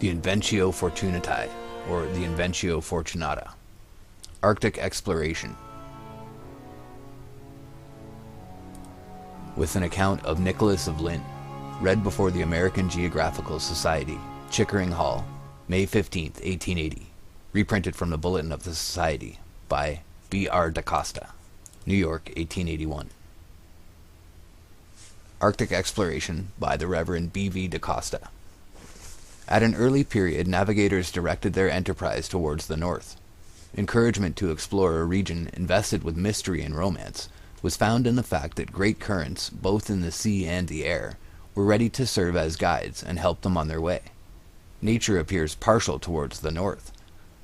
The Inventio Fortunatae, or the Inventio Fortunata. Arctic exploration. With an account of Nicholas of Lynn, read before the American Geographical Society, Chickering Hall, May 15, 1880. Reprinted from the Bulletin of the Society by B.R. da Costa, New York, 1881. Arctic exploration by the Reverend B.V. da Costa. At an early period, navigators directed their enterprise towards the north. Encouragement to explore a region invested with mystery and romance was found in the fact that great currents, both in the sea and the air, were ready to serve as guides and help them on their way. Nature appears partial towards the north,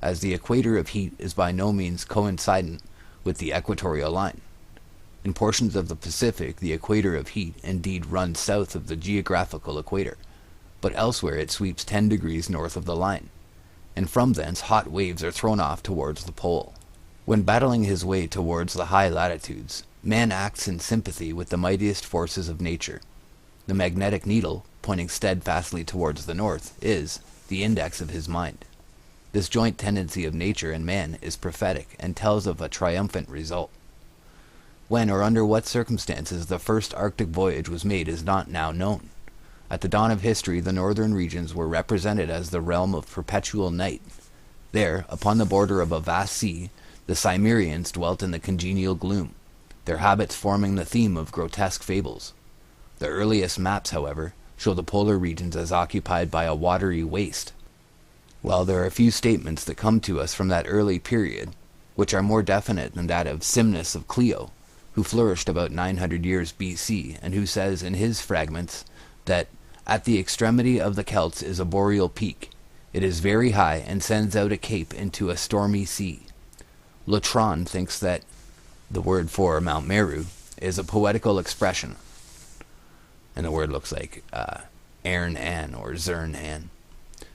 as the equator of heat is by no means coincident with the equatorial line. In portions of the Pacific, the equator of heat indeed runs south of the geographical equator, but elsewhere it sweeps 10 degrees north of the line, and from thence hot waves are thrown off towards the pole. When battling his way towards the high latitudes, man acts in sympathy with the mightiest forces of nature. The magnetic needle, pointing steadfastly towards the north, is the index of his mind. This joint tendency of nature and man is prophetic and tells of a triumphant result. When or under what circumstances the first Arctic voyage was made is not now known. At the dawn of history, the northern regions were represented as the realm of perpetual night. There, upon the border of a vast sea, the Cimmerians dwelt in the congenial gloom, their habits forming the theme of grotesque fables. The earliest maps, however, show the polar regions as occupied by a watery waste. While there are a few statements that come to us from that early period, which are more definite than that of Simnus of Clio, who flourished about 900 years BC, and who says in his fragments that at the extremity of the Celts is a boreal peak. It is very high and sends out a cape into a stormy sea. Latron thinks that the word for Mount Meru is a poetical expression, and the word looks like Ern An or Zern An,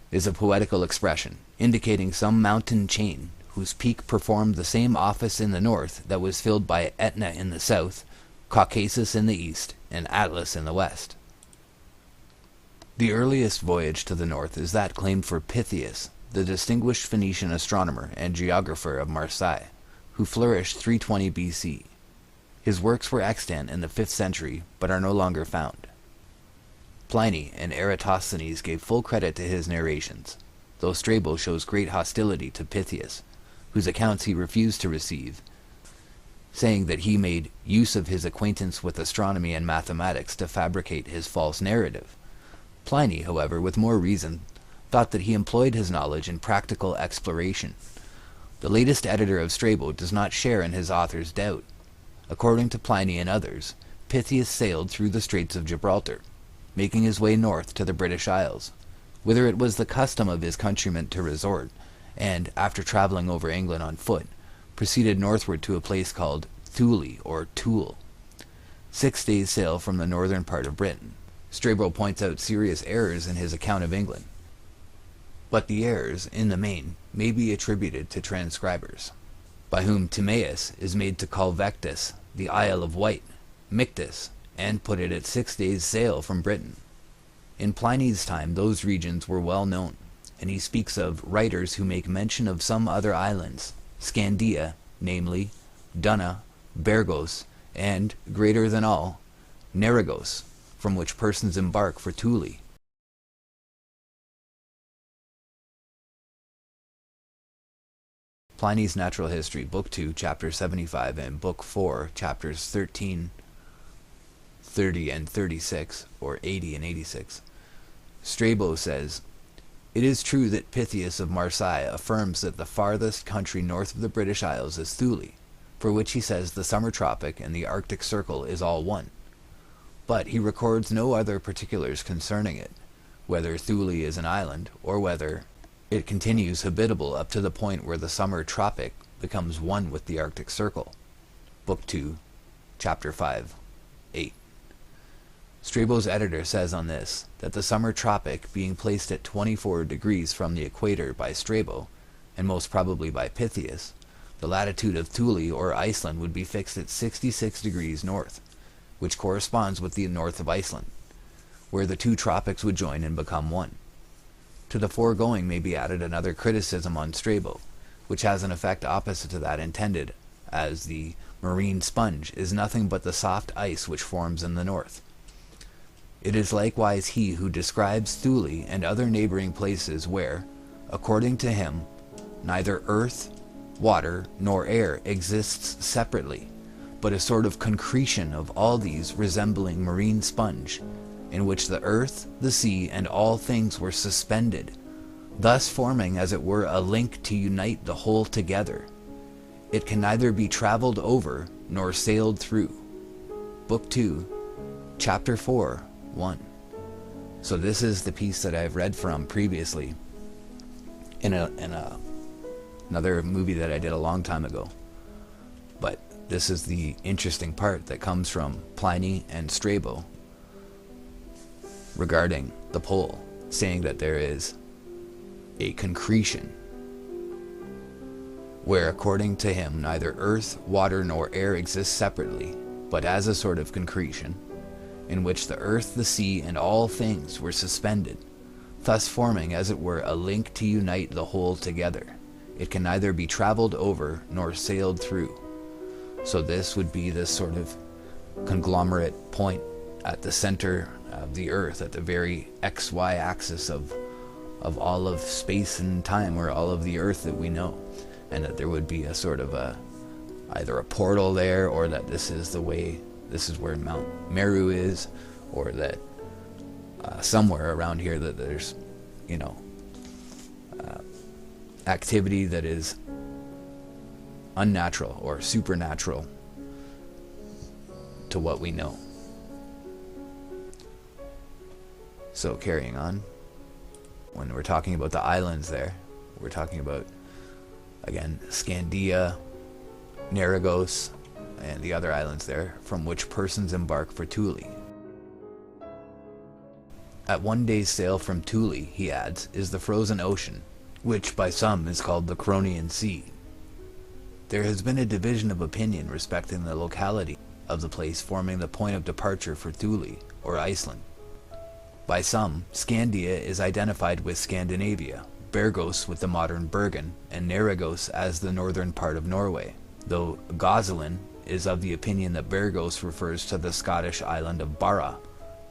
is a poetical expression indicating some mountain chain whose peak performed the same office in the north that was filled by Etna in the south, Caucasus in the east, and Atlas in the west. The earliest voyage to the north is that claimed for Pytheas, the distinguished Phoenician astronomer and geographer of Marseille, who flourished 320 BC. His works were extant in the 5th century, but are no longer found. Pliny and Eratosthenes gave full credit to his narrations, though Strabo shows great hostility to Pytheas, whose accounts he refused to receive, saying that he made use of his acquaintance with astronomy and mathematics to fabricate his false narrative. Pliny, however, with more reason, thought that he employed his knowledge in practical exploration. The latest editor of Strabo does not share in his author's doubt. According to Pliny and others, Pytheas sailed through the Straits of Gibraltar, making his way north to the British Isles, whither it was the custom of his countrymen to resort, and, after traveling over England on foot, proceeded northward to a place called Thule or Toul, 6 days' sail from the northern part of Britain. Strabo points out serious errors in his account of England, but the errors, in the main, may be attributed to transcribers, by whom Timaeus is made to call Vectis the Isle of Wight, Mictus, and put it at 6 days' sail from Britain. In Pliny's time those regions were well known, and he speaks of writers who make mention of some other islands, Scandia, namely, Dunna, Bergos, and, greater than all, Nerigos, from which persons embark for Thule. Pliny's Natural History, Book 2, Chapter 75, and Book 4, Chapters 13, 30, and 36, or 80 and 86. Strabo says, "It is true that Pytheas of Marseille affirms that the farthest country north of the British Isles is Thule, for which he says the summer tropic and the Arctic Circle is all one. But he records no other particulars concerning it, whether Thule is an island, or whether it continues habitable up to the point where the summer tropic becomes one with the Arctic Circle." Book 2, Chapter 5, 8. Strabo's editor says on this, that the summer tropic being placed at 24 degrees from the equator by Strabo, and most probably by Pytheas, the latitude of Thule or Iceland would be fixed at 66 degrees north, which corresponds with the north of Iceland, where the two tropics would join and become one. To the foregoing may be added another criticism on Strabo, which has an effect opposite to that intended, as the marine sponge is nothing but the soft ice which forms in the north. It is likewise he who describes Thule and other neighboring places where, according to him, neither earth, water, nor air exists separately, but a sort of concretion of all these resembling marine sponge, in which the earth, the sea, and all things were suspended, thus forming as it were a link to unite the whole together. It can neither be traveled over nor sailed through. Book 2, Chapter 4, 1. So this is the piece that I've read from previously in another movie that I did a long time ago. But this is the interesting part that comes from Pliny and Strabo regarding the pole, saying that there is a concretion where, according to him, neither earth, water, nor air exists separately, but as a sort of concretion, in which the earth, the sea, and all things were suspended, thus forming as it were a link to unite the whole together. It can neither be traveled over nor sailed through. So this would be this sort of conglomerate point at the center of the earth, at the very XY axis of all of space and time, or all of the earth that we know. And that there would be a sort of either a portal there, or that this is the way, this is where Mount Meru is, or that somewhere around here that there's, activity that is unnatural or supernatural to what we know. So carrying on, when we're talking about the islands there, we're talking about, again, Scandia, Narragos, and the other islands there, from which persons embark for Thule. At one day's sail from Thule, he adds, is the frozen ocean, which by some is called the Cronian Sea. There has been a division of opinion respecting the locality of the place forming the point of departure for Thule, or Iceland. By some, Scandia is identified with Scandinavia, Bergos with the modern Bergen, and Narragos as the northern part of Norway, though Gosselin is of the opinion that Bergos refers to the Scottish island of Barra,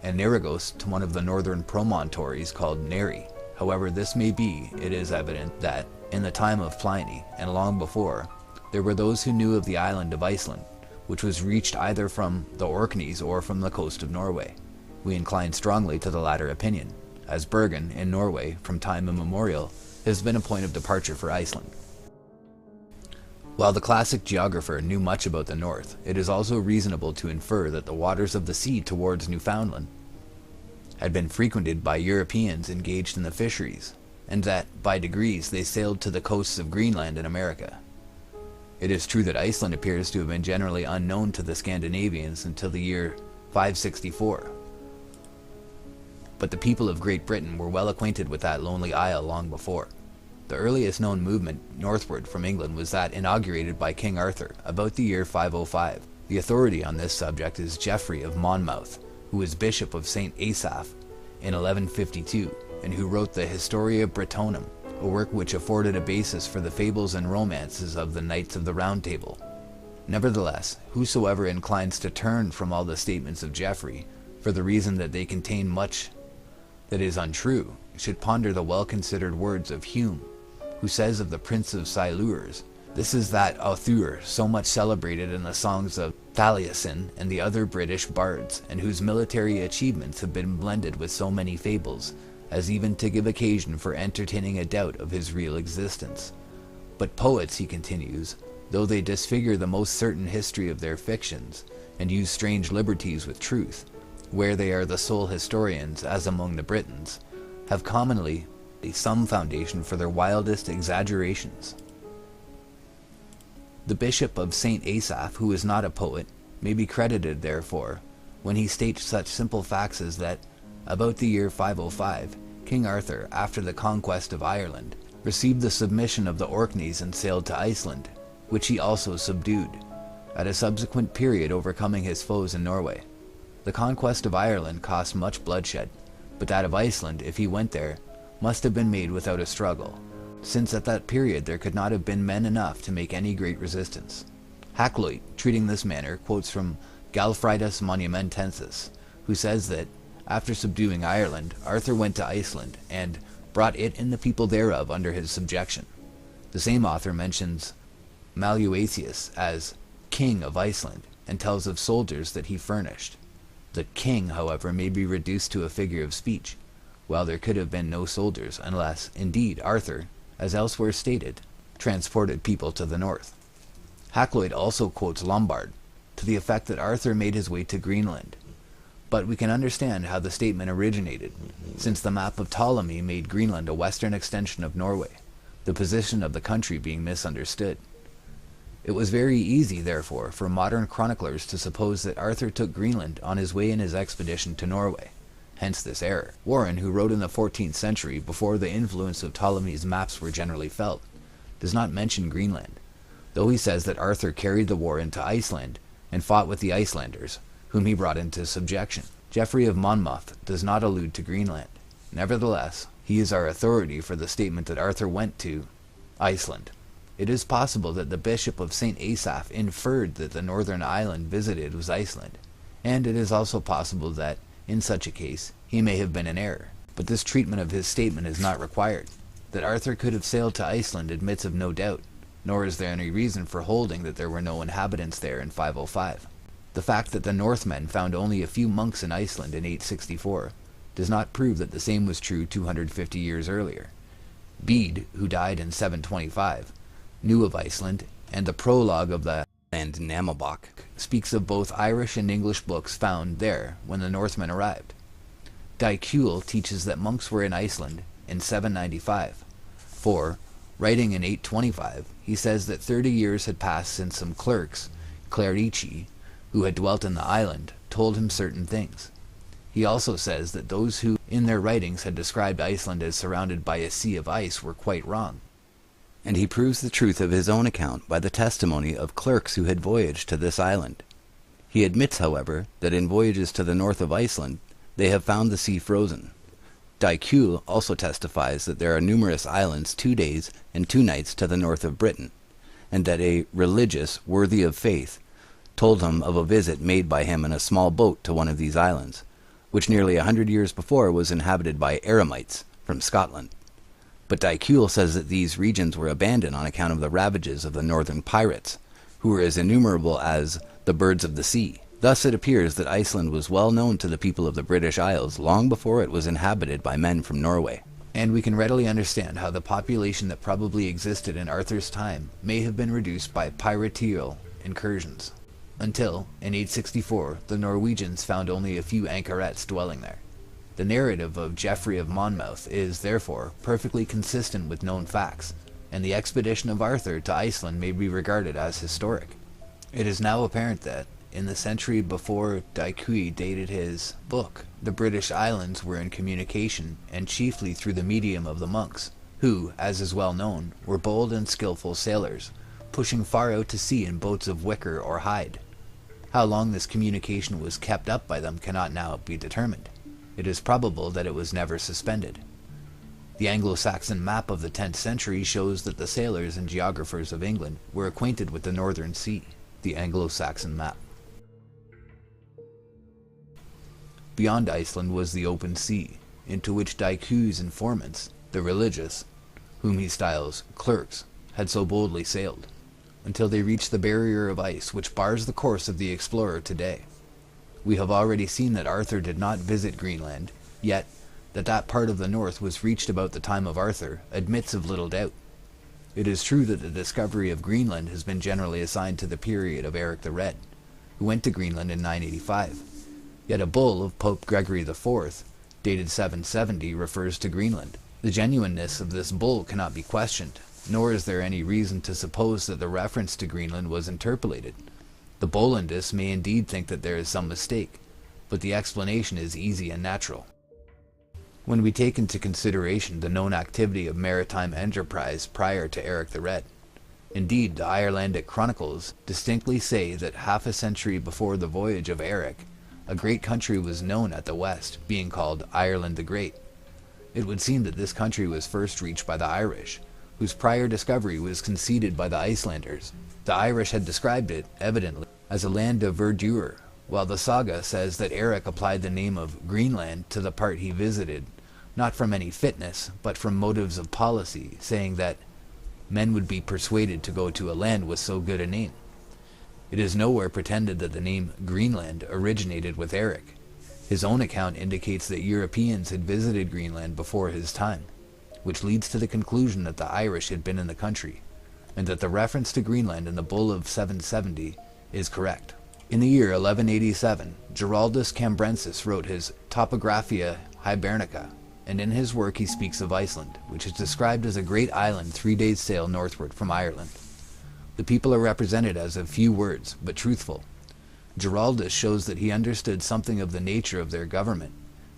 and Narragos to one of the northern promontories called Neri. However this may be, it is evident that, in the time of Pliny, and long before, there were those who knew of the island of Iceland, which was reached either from the Orkneys or from the coast of Norway. We incline strongly to the latter opinion, as Bergen, in Norway, from time immemorial, has been a point of departure for Iceland. While the classic geographer knew much about the north, it is also reasonable to infer that the waters of the sea towards Newfoundland had been frequented by Europeans engaged in the fisheries, and that, by degrees, they sailed to the coasts of Greenland and America. It is true that Iceland appears to have been generally unknown to the Scandinavians until the year 564. But the people of Great Britain were well acquainted with that lonely isle long before. The earliest known movement northward from England was that inaugurated by King Arthur about the year 505. The authority on this subject is Geoffrey of Monmouth, who was Bishop of St. Asaph in 1152, and who wrote the Historia Brittonum, a work which afforded a basis for the fables and romances of the Knights of the Round Table. Nevertheless, whosoever inclines to turn from all the statements of Geoffrey, for the reason that they contain much that is untrue, should ponder the well-considered words of Hume, who says of the Prince of Silures, "This is that author so much celebrated in the songs of Taliesin and the other British bards, and whose military achievements have been blended with so many fables, as even to give occasion for entertaining a doubt of his real existence. But poets," he continues, "though they disfigure the most certain history of their fictions, and use strange liberties with truth, where they are the sole historians, as among the Britons, have commonly some foundation for their wildest exaggerations." The Bishop of St. Asaph, who is not a poet, may be credited, therefore, when he states such simple facts as that, about the year 505, King Arthur, after the conquest of Ireland, received the submission of the Orkneys and sailed to Iceland, which he also subdued, at a subsequent period overcoming his foes in Norway. The conquest of Ireland cost much bloodshed, but that of Iceland, if he went there, must have been made without a struggle, since at that period there could not have been men enough to make any great resistance. Hakluyt, treating this manner, quotes from Galfridus Monumentensis, who says that, after subduing Ireland, Arthur went to Iceland, and brought it and the people thereof under his subjection. The same author mentions Maluacius as king of Iceland, and tells of soldiers that he furnished. The king, however, may be reduced to a figure of speech, while there could have been no soldiers, unless, indeed, Arthur, as elsewhere stated, transported people to the north. Hakluyt also quotes Lombard, to the effect that Arthur made his way to Greenland. But we can understand how the statement originated, since the map of Ptolemy made Greenland a western extension of Norway, the position of the country being misunderstood. It was very easy, therefore, for modern chroniclers to suppose that Arthur took Greenland on his way in his expedition to Norway, hence this error. Warren, who wrote in the 14th century, before the influence of Ptolemy's maps were generally felt, does not mention Greenland, though he says that Arthur carried the war into Iceland and fought with the Icelanders, whom he brought into subjection. Geoffrey of Monmouth does not allude to Greenland. Nevertheless, he is our authority for the statement that Arthur went to Iceland. It is possible that the bishop of St. Asaph inferred that the northern island visited was Iceland, and it is also possible that, in such a case, he may have been in error. But this treatment of his statement is not required. That Arthur could have sailed to Iceland admits of no doubt, nor is there any reason for holding that there were no inhabitants there in 505. The fact that the Northmen found only a few monks in Iceland in 864 does not prove that the same was true 250 years earlier. Bede, who died in 725, knew of Iceland, and the prologue of the Landnámabók speaks of both Irish and English books found there when the Northmen arrived. Dykjul teaches that monks were in Iceland in 795, for, writing in 825, he says that 30 years had passed since some clerks, clerici, who had dwelt in the island, told him certain things. He also says that those who, in their writings, had described Iceland as surrounded by a sea of ice were quite wrong. And he proves the truth of his own account by the testimony of clerks who had voyaged to this island. He admits, however, that in voyages to the north of Iceland, they have found the sea frozen. Dykjul also testifies that there are numerous islands 2 days and 2 nights to the north of Britain, and that a religious, worthy of faith, told him of a visit made by him in a small boat to one of these islands, which nearly 100 years before was inhabited by Eremites from Scotland. But Dykjul says that these regions were abandoned on account of the ravages of the northern pirates, who were as innumerable as the birds of the sea. Thus it appears that Iceland was well known to the people of the British Isles long before it was inhabited by men from Norway. And we can readily understand how the population that probably existed in Arthur's time may have been reduced by piraterial incursions, until, in 864, the Norwegians found only a few anchorets dwelling there. The narrative of Geoffrey of Monmouth is, therefore, perfectly consistent with known facts, and the expedition of Arthur to Iceland may be regarded as historic. It is now apparent that, in the century before Dykjul dated his book, the British Islands were in communication, and chiefly through the medium of the monks, who, as is well known, were bold and skillful sailors, pushing far out to sea in boats of wicker or hide. How long this communication was kept up by them cannot now be determined. It is probable that it was never suspended. The Anglo-Saxon map of the 10th century shows that the sailors and geographers of England were acquainted with the Northern Sea, the Anglo-Saxon map. Beyond Iceland was the open sea, into which Dykjul's informants, the religious, whom he styles clerks, had so boldly sailed, until they reached the barrier of ice which bars the course of the explorer today. We have already seen that Arthur did not visit Greenland, yet that that part of the north was reached about the time of Arthur admits of little doubt. It is true that the discovery of Greenland has been generally assigned to the period of Eric the Red, who went to Greenland in 985. Yet a bull of Pope Gregory IV, dated 770, refers to Greenland. The genuineness of this bull cannot be questioned, nor is there any reason to suppose that the reference to Greenland was interpolated. The Bollandists may indeed think that there is some mistake, but the explanation is easy and natural. When we take into consideration the known activity of maritime enterprise prior to Eric the Red, indeed the Irelandic chronicles distinctly say that half a century before the voyage of Eric, a great country was known at the west, being called Ireland the Great. It would seem that this country was first reached by the Irish, whose prior discovery was conceded by the Icelanders. The Irish had described it, evidently, as a land of verdure, while the saga says that Eric applied the name of Greenland to the part he visited, not from any fitness, but from motives of policy, saying that men would be persuaded to go to a land with so good a name. It is nowhere pretended that the name Greenland originated with Eric. His own account indicates that Europeans had visited Greenland before his time, which leads to the conclusion that the Irish had been in the country, and that the reference to Greenland in the Bull of 770 is correct. In the year 1187, Giraldus Cambrensis wrote his Topographia Hibernica, and in his work he speaks of Iceland, which is described as a great island 3 days' sail northward from Ireland. The people are represented as of few words, but truthful. Giraldus shows that he understood something of the nature of their government,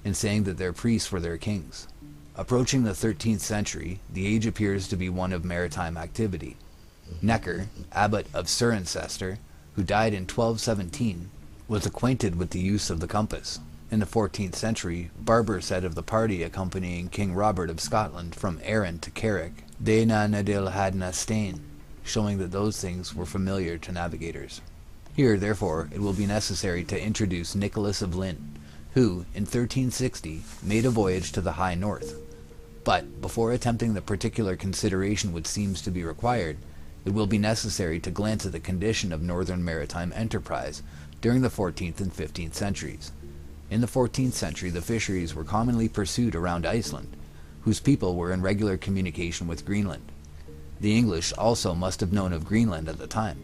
in saying that their priests were their kings. Approaching the 13th century, the age appears to be one of maritime activity. Necker, abbot of Cirencester, who died in 1217, was acquainted with the use of the compass. In the 14th century, Barber said of the party accompanying King Robert of Scotland from Arran to Carrick, "De na nadil hadna stain," showing that those things were familiar to navigators. Here, therefore, it will be necessary to introduce Nicholas of Lynn, who, in 1360, made a voyage to the high north. But, before attempting the particular consideration which seems to be required, it will be necessary to glance at the condition of northern maritime enterprise during the 14th and 15th centuries. In the 14th century, the fisheries were commonly pursued around Iceland, whose people were in regular communication with Greenland. The English also must have known of Greenland at the time,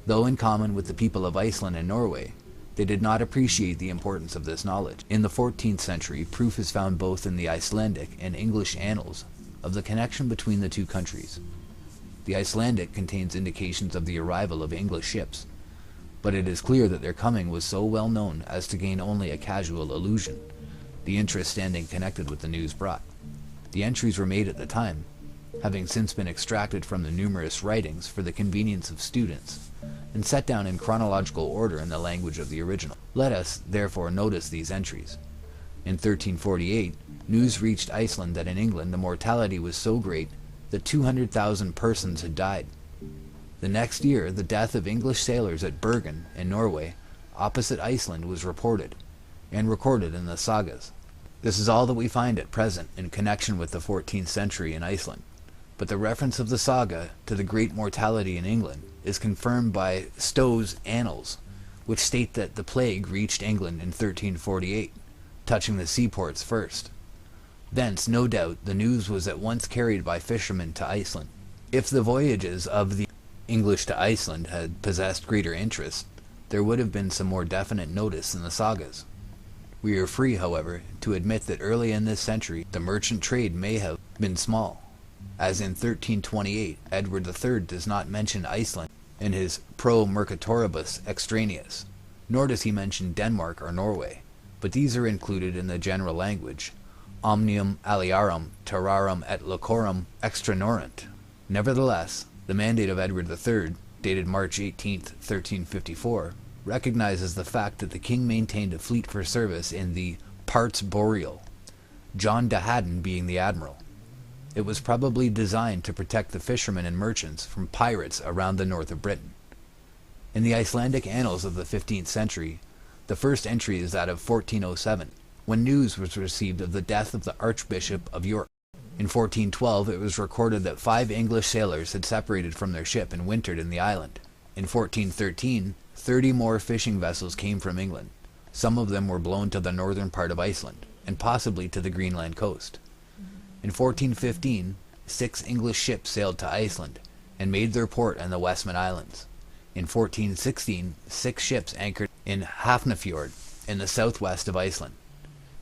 though in common with the people of Iceland and Norway, they did not appreciate the importance of this knowledge. In the 14th century, proof is found both in the Icelandic and English annals of the connection between the two countries. The Icelandic contains indications of the arrival of English ships, but it is clear that their coming was so well known as to gain only a casual allusion, the interest standing connected with the news brought. The entries were made at the time, having since been extracted from the numerous writings for the convenience of students, and set down in chronological order in the language of the original. Let us, therefore, notice these entries. In 1348, news reached Iceland that in England the mortality was so great that 200,000 persons had died. The next year, the death of English sailors at Bergen, in Norway, opposite Iceland, was reported, and recorded in the sagas. This is all that we find at present in connection with the 14th century in Iceland, but the reference of the saga to the great mortality in England is confirmed by Stowe's Annals, which state that the plague reached England in 1348, touching the seaports first. Thence, no doubt, the news was at once carried by fishermen to Iceland. If the voyages of the English to Iceland had possessed greater interest, there would have been some more definite notice in the sagas. We are free, however, to admit that early in this century the merchant trade may have been small, as in 1328 Edward III does not mention Iceland in his Pro Mercatoribus Extraneus, nor does he mention Denmark or Norway, but these are included in the general language, omnium aliarum terrarum et locorum extranorant. Nevertheless, the mandate of Edward III, dated March 18, 1354, recognizes the fact that the king maintained a fleet for service in the parts boreal, John de Haddon being the admiral. It was probably designed to protect the fishermen and merchants from pirates around the north of Britain. In the Icelandic annals of the 15th century, the first entry is that of 1407, when news was received of the death of the Archbishop of York. In 1412 it was recorded that 5 English sailors had separated from their ship and wintered in the island. In 1413, 30 more fishing vessels came from England. Some of them were blown to the northern part of Iceland, and possibly to the Greenland coast. In 1415, 6 English ships sailed to Iceland, and made their port in the Westman Islands. In 1416, 6 ships anchored in Hafnarfjord, in the southwest of Iceland.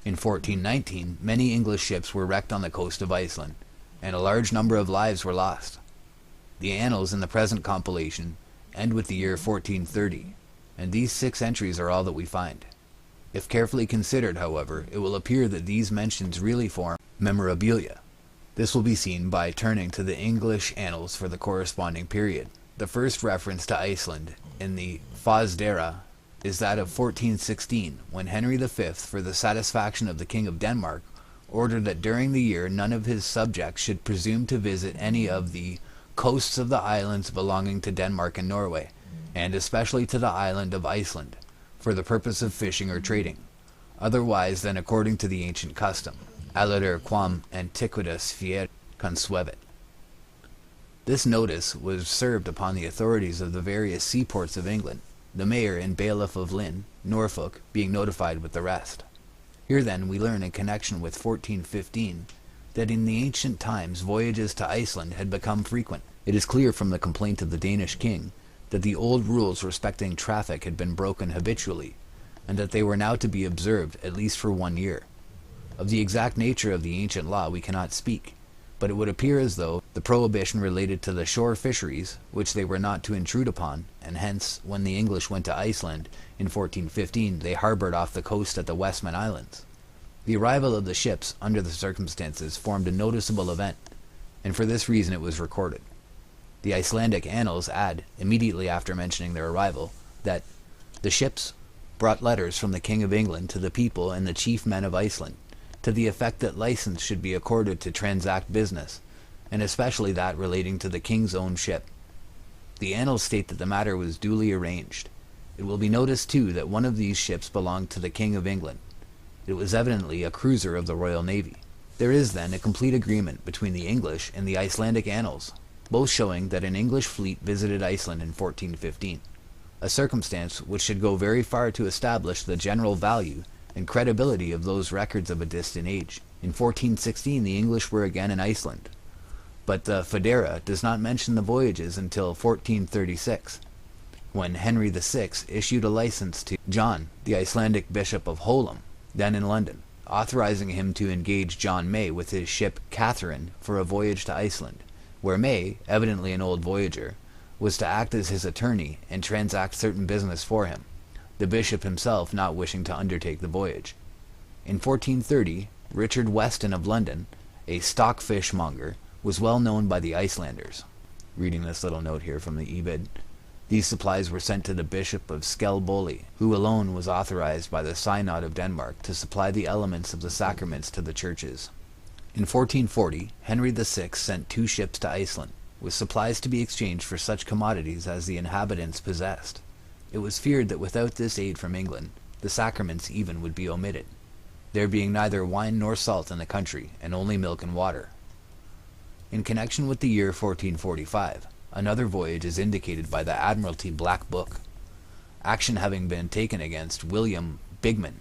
In 1419, many English ships were wrecked on the coast of Iceland, and a large number of lives were lost. The annals in the present compilation end with the year 1430, and these 6 entries are all that we find. If carefully considered, however, it will appear that these mentions really form memorabilia. This will be seen by turning to the English annals for the corresponding period. The first reference to Iceland in the Fosdera is that of 1416, when Henry V, for the satisfaction of the King of Denmark, ordered that during the year none of his subjects should presume to visit any of the coasts of the islands belonging to Denmark and Norway, and especially to the island of Iceland, for the purpose of fishing or trading, otherwise than according to the ancient custom, alider quam antiquitas fier consuevit. This notice was served upon the authorities of the various seaports of England, the mayor and bailiff of Lynn, Norfolk, being notified with the rest. Here then we learn in connection with 1415 that in the ancient times voyages to Iceland had become frequent. It is clear from the complaint of the Danish king that the old rules respecting traffic had been broken habitually, and that they were now to be observed at least for 1 year. Of the exact nature of the ancient law we cannot speak, but it would appear as though the prohibition related to the shore fisheries, which they were not to intrude upon, and hence, when the English went to Iceland in 1415, they harbored off the coast at the Westman Islands. The arrival of the ships, under the circumstances, formed a noticeable event, and for this reason it was recorded. The Icelandic annals add, immediately after mentioning their arrival, that the ships brought letters from the King of England to the people and the chief men of Iceland, to the effect that license should be accorded to transact business, and especially that relating to the king's own ship. The annals state that the matter was duly arranged. It will be noticed too that one of these ships belonged to the King of England. It was evidently a cruiser of the Royal Navy. There is then a complete agreement between the English and the Icelandic annals, both showing that an English fleet visited Iceland in 1415, a circumstance which should go very far to establish the general value and credibility of those records of a distant age. In 1416 the English were again in Iceland, but the Foedera does not mention the voyages until 1436, when Henry VI issued a license to John, the Icelandic Bishop of Holum, then in London, authorizing him to engage John May with his ship Catherine for a voyage to Iceland, where May, evidently an old voyager, was to act as his attorney and transact certain business for him, the bishop himself not wishing to undertake the voyage. In 1430, Richard Weston of London, a stockfishmonger, was well known by the Icelanders. Reading this little note here from the Ibid, these supplies were sent to the Bishop of Skelboli, who alone was authorized by the Synod of Denmark to supply the elements of the sacraments to the churches. In 1440, Henry VI sent 2 ships to Iceland, with supplies to be exchanged for such commodities as the inhabitants possessed. It was feared that without this aid from England, the sacraments even would be omitted, there being neither wine nor salt in the country, and only milk and water. In connection with the year 1445, another voyage is indicated by the Admiralty Black Book, action having been taken against William Bigman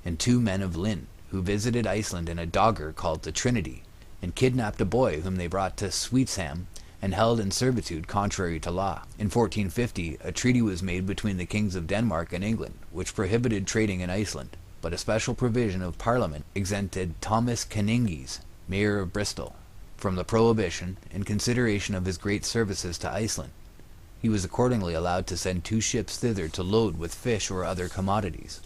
and 2 men of Lynn, who visited Iceland in a dogger called the Trinity, and kidnapped a boy whom they brought to Sweetsham and held in servitude contrary to law. In 1450, a treaty was made between the kings of Denmark and England, which prohibited trading in Iceland, but a special provision of Parliament exempted Thomas Canninges, mayor of Bristol, from the prohibition in consideration of his great services to Iceland. He was accordingly allowed to send 2 ships thither to load with fish or other commodities.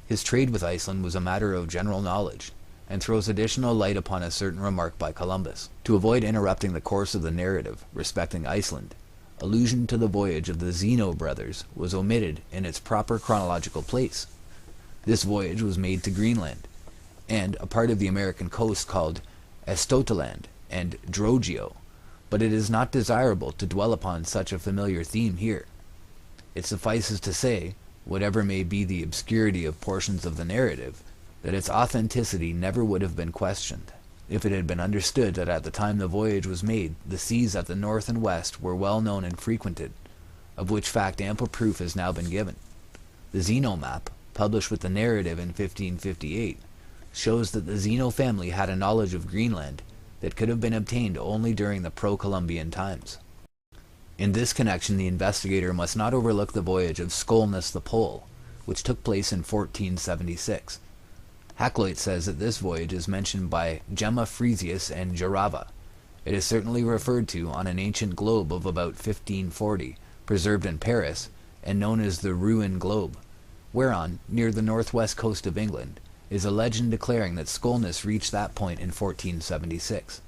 His trade with Iceland was a matter of general knowledge, and throws additional light upon a certain remark by Columbus. To avoid interrupting the course of the narrative respecting Iceland, allusion to the voyage of the Zeno brothers was omitted in its proper chronological place. This voyage was made to Greenland, and a part of the American coast called Estotaland and Drogeo, but it is not desirable to dwell upon such a familiar theme here. It suffices to say, whatever may be the obscurity of portions of the narrative, that its authenticity never would have been questioned, if it had been understood that at the time the voyage was made the seas at the north and west were well known and frequented, of which fact ample proof has now been given. The Zeno map, published with the narrative in 1558, shows that the Zeno family had a knowledge of Greenland that could have been obtained only during the pro-Columbian times. In this connection the investigator must not overlook the voyage of Skolnes the Pole, which took place in 1476. Hakluyt says that this voyage is mentioned by Gemma Frisius and Jarava. It is certainly referred to on an ancient globe of about 1540, preserved in Paris, and known as the Rouen globe, whereon, near the northwest coast of England, is a legend declaring that Skolnes reached that point in 1476.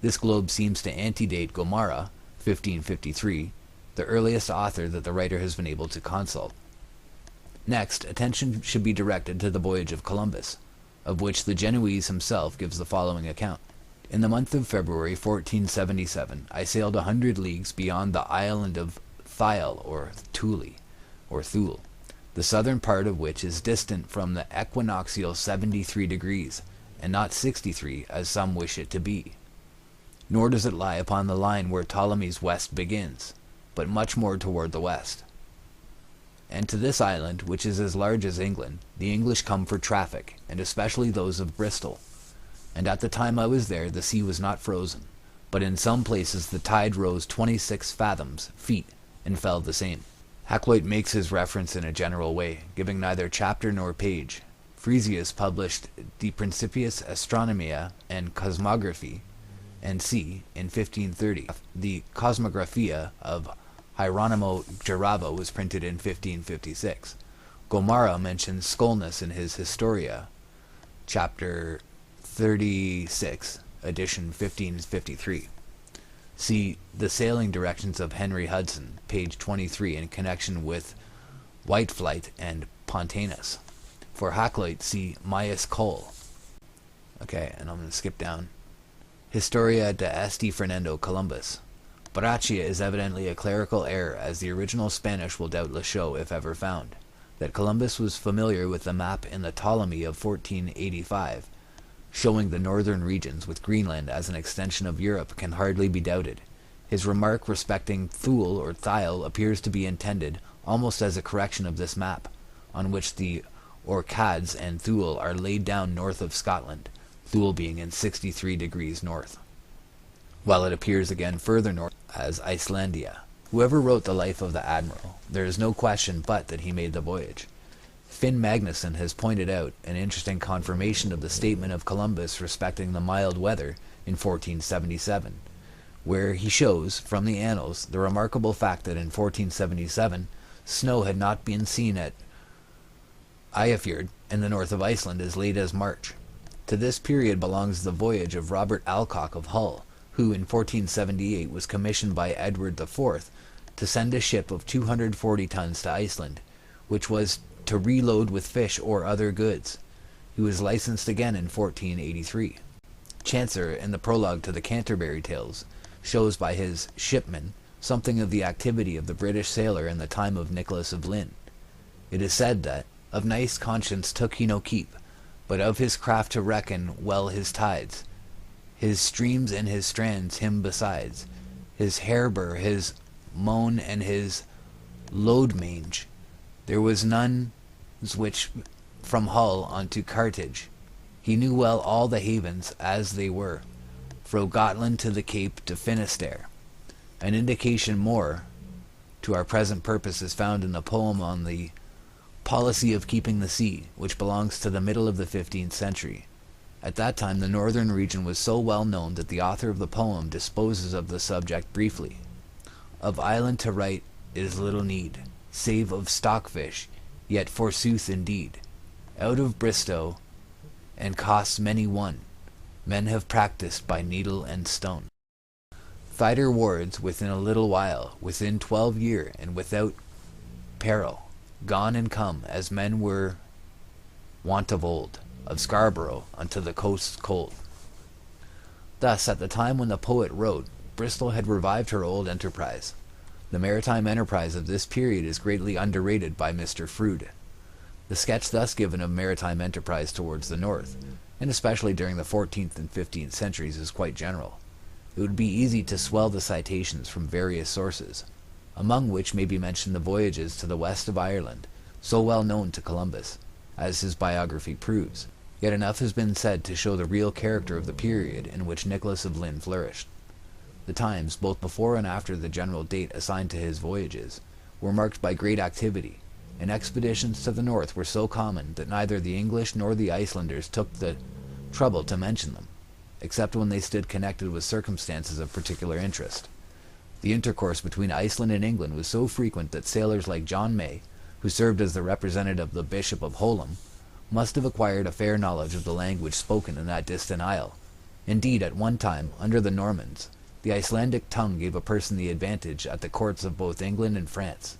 This globe seems to antedate Gomara, 1553, the earliest author that the writer has been able to consult. Next, attention should be directed to the voyage of Columbus. of which the Genoese himself gives the following account. In the month of February 1477, I sailed 100 leagues beyond the island of Thule, or Thule, the southern part of which is distant from the equinoctial 73 degrees, and not 63, as some wish it to be. Nor does it lie upon the line where Ptolemy's west begins, but much more toward the west. And to this island, which is as large as England, the English come for traffic, and especially those of Bristol. And at the time I was there, the sea was not frozen, but in some places the tide rose 26 feet, and fell the same. Hakluyt makes his reference in a general way, giving neither chapter nor page. Frisius published De Principiis Astronomiae and Cosmographie, and c. in 1530. The Cosmographia of Hieronymo Jarabo was printed in 1556. Gomara mentions Skolnus in his Historia, chapter 36, edition 1553. See the Sailing Directions of Henry Hudson, page 23, in connection with Whiteflight and Pontanus. For Hakluyt, see Maius Cole. Okay, and I'm going to skip down. Historia de Esti Fernando Columbus. Barachia is evidently a clerical error, as the original Spanish will doubtless show, if ever found. That Columbus was familiar with the map in the Ptolemy of 1485, showing the northern regions with Greenland as an extension of Europe, can hardly be doubted. His remark respecting Thule or Thyle appears to be intended almost as a correction of this map, on which the Orcads and Thule are laid down north of Scotland, Thule being in 63 degrees north, while it appears again further north as Icelandia. Whoever wrote the life of the admiral, there is no question but that he made the voyage. Finn Magnusson has pointed out an interesting confirmation of the statement of Columbus respecting the mild weather in 1477, where he shows, from the annals, the remarkable fact that in 1477 snow had not been seen at Eyjafjord in the north of Iceland as late as March. To this period belongs the voyage of Robert Alcock of Hull, who in 1478 was commissioned by Edward IV to send a ship of 240 tons to Iceland, which was to reload with fish or other goods. He was licensed again in 1483. Chancer, in the prologue to the Canterbury Tales, shows by his shipman something of the activity of the British sailor in the time of Nicholas of Lynn. It is said that, of nice conscience took he no keep, but of his craft to reckon well his tides, his streams and his strands him besides, his harbor, his moan, and his load mange. There was none which from Hull unto Carthage. He knew well all the havens as they were, fro Gotland to the Cape to Finisterre. An indication more to our present purpose is found in the poem on the policy of keeping the sea, which belongs to the middle of the 15th century. At that time the northern region was so well known that the author of the poem disposes of the subject briefly. Of island to write is little need, save of stockfish, yet forsooth indeed. Out of Bristow, and costs many one, men have practised by needle and stone. Thiter wards within a little while, within 12 year, and without peril, gone and come, as men were wont of old, of Scarborough unto the coasts cold. Thus, at the time when the poet wrote, Bristol had revived her old enterprise. The maritime enterprise of this period is greatly underrated by Mr. Froude. The sketch thus given of maritime enterprise towards the north, and especially during the 14th and 15th centuries, is quite general. It would be easy to swell the citations from various sources, among which may be mentioned the voyages to the west of Ireland, so well known to Columbus, as his biography proves. Yet enough has been said to show the real character of the period in which Nicholas of Lynn flourished. The times, both before and after the general date assigned to his voyages, were marked by great activity, and expeditions to the north were so common that neither the English nor the Icelanders took the trouble to mention them, except when they stood connected with circumstances of particular interest. The intercourse between Iceland and England was so frequent that sailors like John May, who served as the representative of the Bishop of Holm, must have acquired a fair knowledge of the language spoken in that distant isle. Indeed, at one time, under the Normans, the Icelandic tongue gave a person the advantage at the courts of both England and France.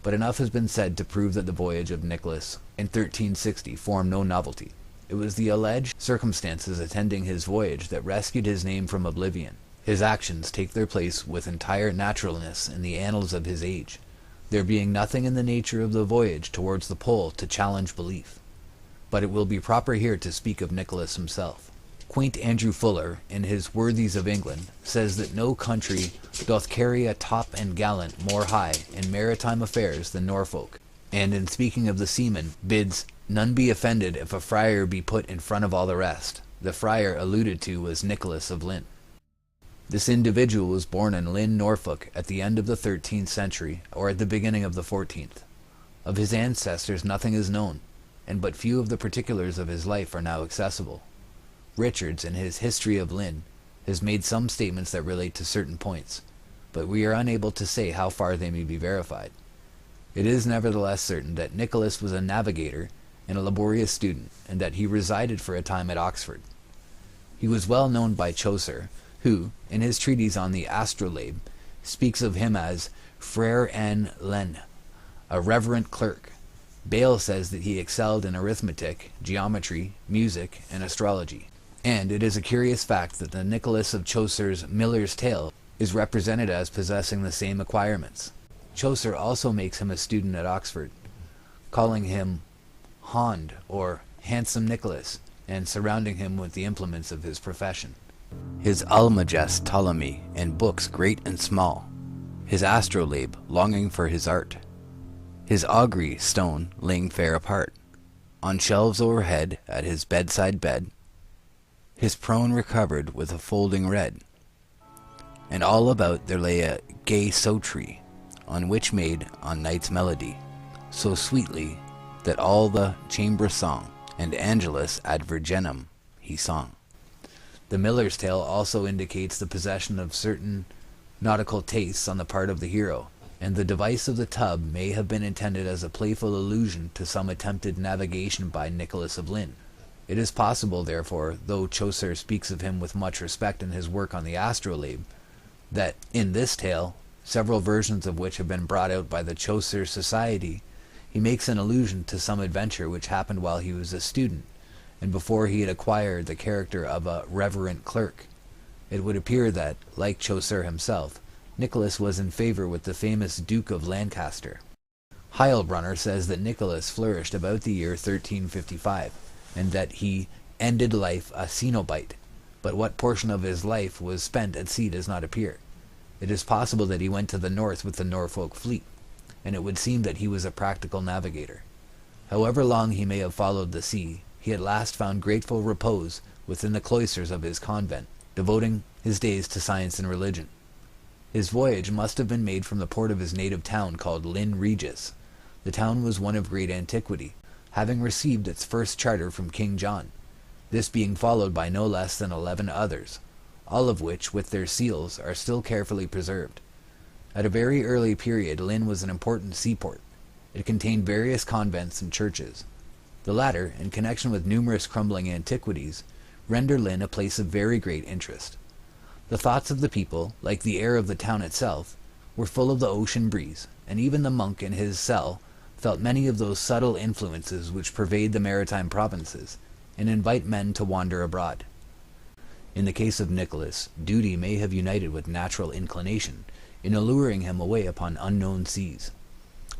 But enough has been said to prove that the voyage of Nicholas in 1360 formed no novelty. It was the alleged circumstances attending his voyage that rescued his name from oblivion. His actions take their place with entire naturalness in the annals of his age, there being nothing in the nature of the voyage towards the pole to challenge belief. But it will be proper here to speak of Nicholas himself. Quaint Andrew Fuller, in his Worthies of England, says that no country doth carry a top and gallant more high in maritime affairs than Norfolk, and in speaking of the seamen, bids none be offended if a friar be put in front of all the rest. The friar alluded to was Nicholas of Lynn. This individual was born in Lynn, Norfolk, at the end of the 13th century, or at the beginning of the 14th. Of his ancestors nothing is known, and but few of the particulars of his life are now accessible. Richards, in his History of Lynn, has made some statements that relate to certain points, but we are unable to say how far they may be verified. It is nevertheless certain that Nicholas was a navigator and a laborious student, and that he resided for a time at Oxford. He was well known by Chaucer, who, in his treatise on the Astrolabe, speaks of him as Frere en Laine, a reverent clerk. Bale says that he excelled in arithmetic, geometry, music, and astrology. And it is a curious fact that the Nicholas of Chaucer's Miller's Tale is represented as possessing the same acquirements. Chaucer also makes him a student at Oxford, calling him Hond, or handsome Nicholas, and surrounding him with the implements of his profession. His Almagest Ptolemy, and books great and small, his Astrolabe, longing for his art, his augury stone laying fair apart, on shelves o'erhead at his bedside bed, his prone recovered with a folding red, and all about there lay a gay so-tree, on which made on night's melody, so sweetly that all the chamber song, and Angelus ad Virgenem he song. The Miller's Tale also indicates the possession of certain nautical tastes on the part of the hero, and the device of the tub may have been intended as a playful allusion to some attempted navigation by Nicholas of Lynn. It is possible, therefore, though Chaucer speaks of him with much respect in his work on the Astrolabe, that in this tale, several versions of which have been brought out by the Chaucer Society, he makes an allusion to some adventure which happened while he was a student, and before he had acquired the character of a reverent clerk. It would appear that, like Chaucer himself, Nicholas was in favor with the famous Duke of Lancaster. Heilbronner says that Nicholas flourished about the year 1355, and that he ended life a cenobite, but what portion of his life was spent at sea does not appear. It is possible that he went to the north with the Norfolk fleet, and it would seem that he was a practical navigator. However long he may have followed the sea, he at last found grateful repose within the cloisters of his convent, devoting his days to science and religion. His voyage must have been made from the port of his native town called Lynn Regis. The town was one of great antiquity, having received its first charter from King John, this being followed by no less than 11 others, all of which, with their seals, are still carefully preserved. At a very early period, Lynn was an important seaport. It contained various convents and churches. The latter, in connection with numerous crumbling antiquities, render Lynn a place of very great interest. The thoughts of the people, like the air of the town itself, were full of the ocean breeze, and even the monk in his cell felt many of those subtle influences which pervade the maritime provinces, and invite men to wander abroad. In the case of Nicholas, duty may have united with natural inclination in alluring him away upon unknown seas.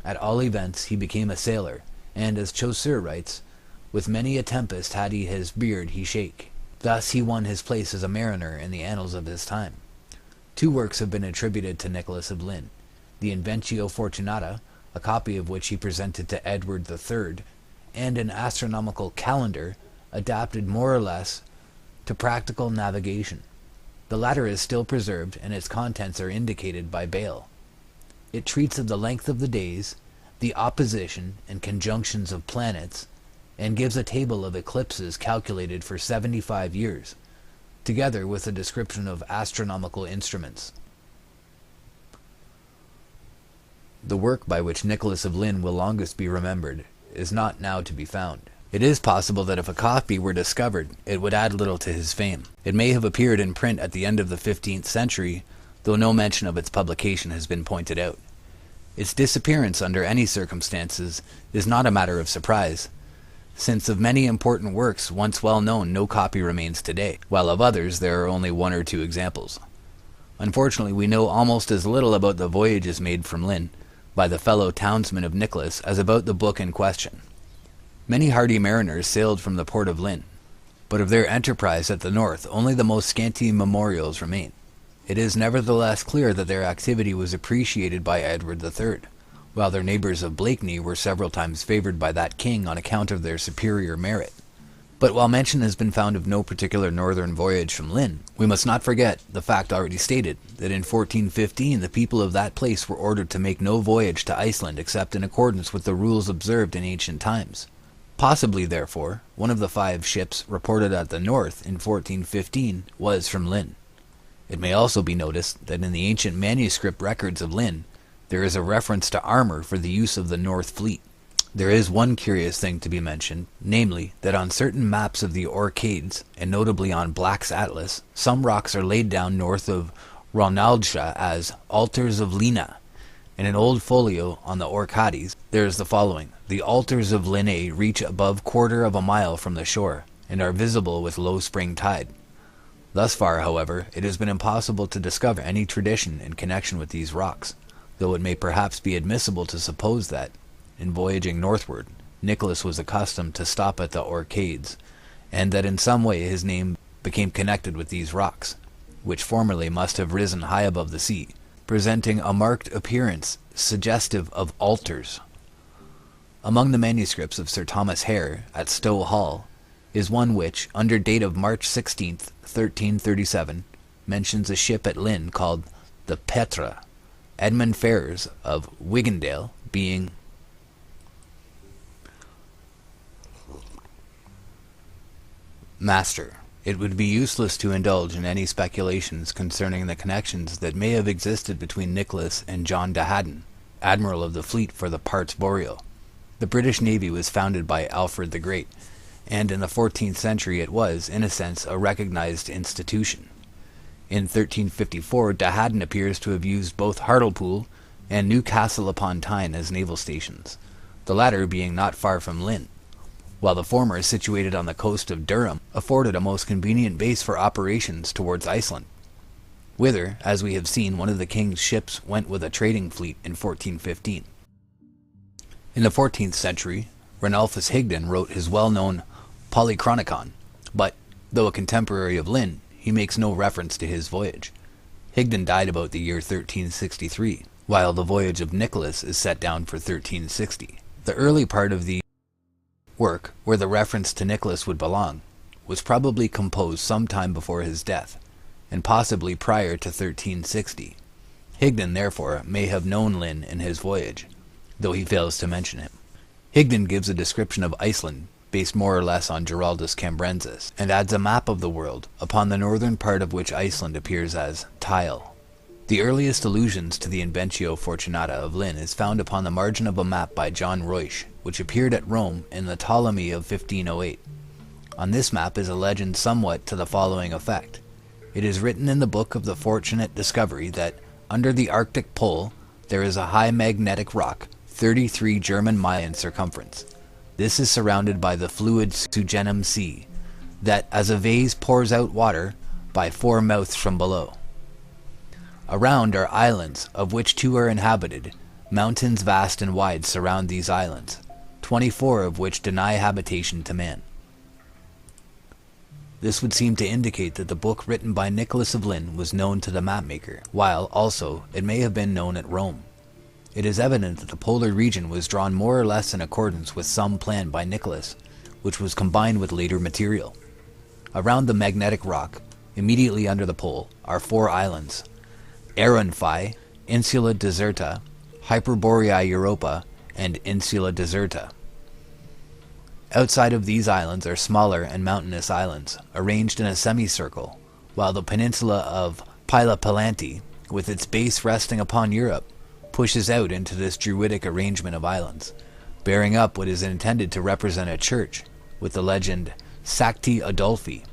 At all events, he became a sailor, and, as Chaucer writes, with many a tempest had he his beard he shake. Thus he won his place as a mariner in the annals of his time. 2 works have been attributed to Nicholas of Lynn, the Inventio Fortunatae, a copy of which he presented to Edward III, and an astronomical calendar adapted more or less to practical navigation. The latter is still preserved, and its contents are indicated by Bale. It treats of the length of the days, the opposition and conjunctions of planets, and gives a table of eclipses calculated for 75 years, together with a description of astronomical instruments. The work by which Nicholas of Lynn will longest be remembered is not now to be found. It is possible that if a copy were discovered, it would add little to his fame. It may have appeared in print at the end of the 15th century, though no mention of its publication has been pointed out. Its disappearance under any circumstances is not a matter of surprise. since of many important works once well known no copy remains today, while of others there are only one or two examples. Unfortunately, we know almost as little about the voyages made from Lynn by the fellow townsmen of Nicholas as about the book in question. Many hardy mariners sailed from the port of Lynn, but of their enterprise at the north only the most scanty memorials remain. It is nevertheless clear that their activity was appreciated by Edward III, while their neighbours of Blakeney were several times favoured by that king on account of their superior merit. But while mention has been found of no particular northern voyage from Lynn, we must not forget the fact already stated, that in 1415 the people of that place were ordered to make no voyage to Iceland except in accordance with the rules observed in ancient times. Possibly, therefore, one of the 5 ships reported at the north in 1415 was from Lynn. It may also be noticed that in the ancient manuscript records of Lynn, there is a reference to armor for the use of the North Fleet. There is one curious thing to be mentioned, namely, that on certain maps of the Orcades, and notably on Black's Atlas, some rocks are laid down north of Ronaldja as altars of Lina. In an old folio on the Orcades, there is the following: "The altars of Linnae reach above quarter of a mile from the shore, and are visible with low spring tide." Thus far, however, it has been impossible to discover any tradition in connection with these rocks, though it may perhaps be admissible to suppose that, in voyaging northward, Nicholas was accustomed to stop at the Orcades, and that in some way his name became connected with these rocks, which formerly must have risen high above the sea, presenting a marked appearance suggestive of altars. Among the manuscripts of Sir Thomas Hare at Stowe Hall is one which, under date of March 16th, 1337, mentions a ship at Lynn called the Petra, Edmund Ferrers of Wiggindale being master. It would be useless to indulge in any speculations concerning the connections that may have existed between Nicholas and John de Haddon, admiral of the fleet for the parts Boreal. The British Navy was founded by Alfred the Great, and in the 14th century it was, in a sense, a recognized institution. In 1354, de Haddon appears to have used both Hartlepool and Newcastle upon Tyne as naval stations, the latter being not far from Lynn, while the former, situated on the coast of Durham, afforded a most convenient base for operations towards Iceland, whither, as we have seen, one of the king's ships went with a trading fleet in 1415. In the 14th century, Ranulphus Higden wrote his well-known Polychronicon, but, though a contemporary of Lynn, he makes no reference to his voyage. Higden died about the year 1363, while the voyage of Nicholas is set down for 1360. The early part of the work, where the reference to Nicholas would belong, was probably composed some time before his death, and possibly prior to 1360. Higden, therefore, may have known Lynn in his voyage, though he fails to mention him. Higden gives a description of Iceland, based more or less on Giraldus Cambrensis, and adds a map of the world, upon the northern part of which Iceland appears as tile. The earliest allusions to the Inventio Fortunatae of Lynn is found upon the margin of a map by John Ruysch, which appeared at Rome in the Ptolemy of 1508. On this map is a legend somewhat to the following effect. It is written in the book of the Fortunate Discovery that, under the Arctic Pole, there is a high magnetic rock, 33 German miles in circumference. This is surrounded by the fluid Sugenum Sea, that as a vase pours out water by 4 mouths from below. Around are islands, of which 2 are inhabited. Mountains vast and wide surround these islands, 24 of which deny habitation to man. This would seem to indicate that the book written by Nicholas of Lynn was known to the mapmaker, while, also, it may have been known at Rome. It is evident that the polar region was drawn more or less in accordance with some plan by Nicholas, which was combined with later material. Around the magnetic rock, immediately under the pole, are 4 islands: Aeronfi, Insula Deserta, Hyperboreae Europa, and Insula Deserta. Outside of these islands are smaller and mountainous islands, arranged in a semicircle, while the peninsula of Pylopalanti, with its base resting upon Europe, pushes out into this druidic arrangement of islands, bearing up what is intended to represent a church, with the legend Sancti Adolphi.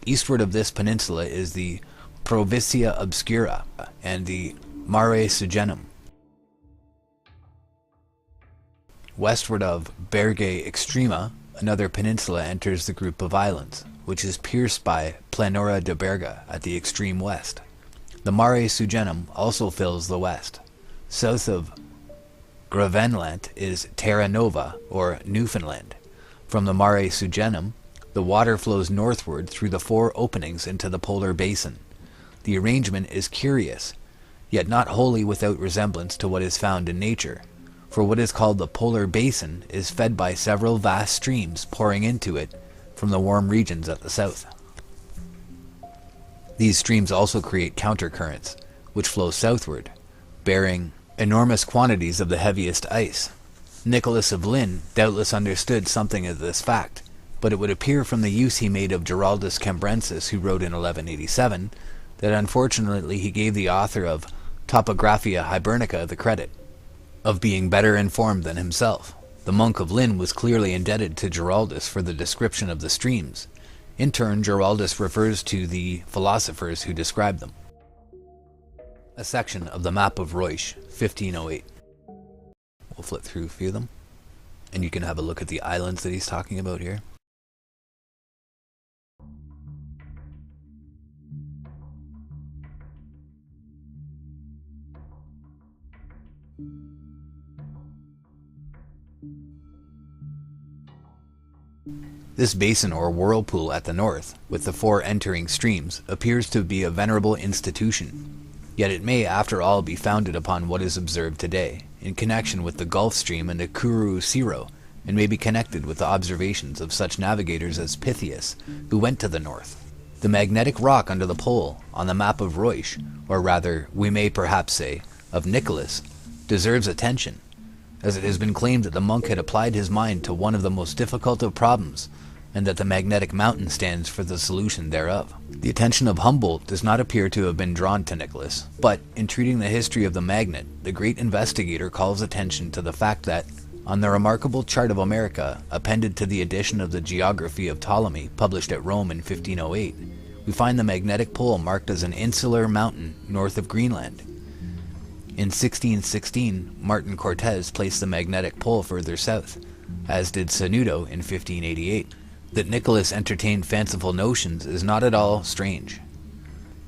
Eastward of this peninsula is the Provincia Obscura and the Mare Sugenum. Westward of Berge Extrema another peninsula enters the group of islands, which is pierced by Planura de Berga at the extreme west. The Mare Sugenum also fills the west. South of Gravenland is Terra Nova, or Newfoundland. From the Mare Sugenum, the water flows northward through the 4 openings into the polar basin. The arrangement is curious, yet not wholly without resemblance to what is found in nature, for what is called the polar basin is fed by several vast streams pouring into it from the warm regions at the south. These streams also create countercurrents, which flow southward, bearing enormous quantities of the heaviest ice. Nicholas of Lynn doubtless understood something of this fact, but it would appear from the use he made of Giraldus Cambrensis, who wrote in 1187, that unfortunately he gave the author of Topographia Hibernica the credit of being better informed than himself. The monk of Lynn was clearly indebted to Giraldus for the description of the streams. In turn, Giraldus refers to the philosophers who described them. A section of the Map of Reusch, 1508. We'll flip through a few of them, and you can have a look at the islands that he's talking about here. This basin or whirlpool at the north, with the 4 entering streams, appears to be a venerable institution. Yet it may, after all, be founded upon what is observed today, in connection with the Gulf Stream and the Kuru Siro, and may be connected with the observations of such navigators as Pytheas, who went to the north. The magnetic rock under the pole, on the map of Reusch, or rather, we may perhaps say, of Nicholas, deserves attention, as it has been claimed that the monk had applied his mind to one of the most difficult of problems, and that the magnetic mountain stands for the solution thereof. The attention of Humboldt does not appear to have been drawn to Nicholas, but in treating the history of the magnet, the great investigator calls attention to the fact that, on the remarkable chart of America, appended to the edition of the Geography of Ptolemy, published at Rome in 1508, we find the magnetic pole marked as an insular mountain north of Greenland. In 1616, Martin Cortez placed the magnetic pole further south, as did Sanudo in 1588. That Nicholas entertained fanciful notions is not at all strange.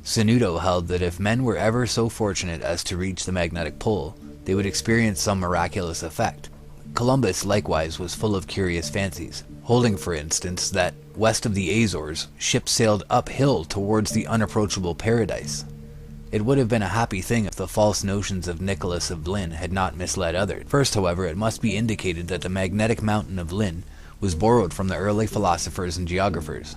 Sanudo held that if men were ever so fortunate as to reach the magnetic pole, they would experience some miraculous effect. Columbus likewise was full of curious fancies, holding for instance that, west of the Azores, ships sailed uphill towards the unapproachable paradise. It would have been a happy thing if the false notions of Nicholas of Lynn had not misled others. First, however, it must be indicated that the magnetic mountain of Lynn was borrowed from the early philosophers and geographers.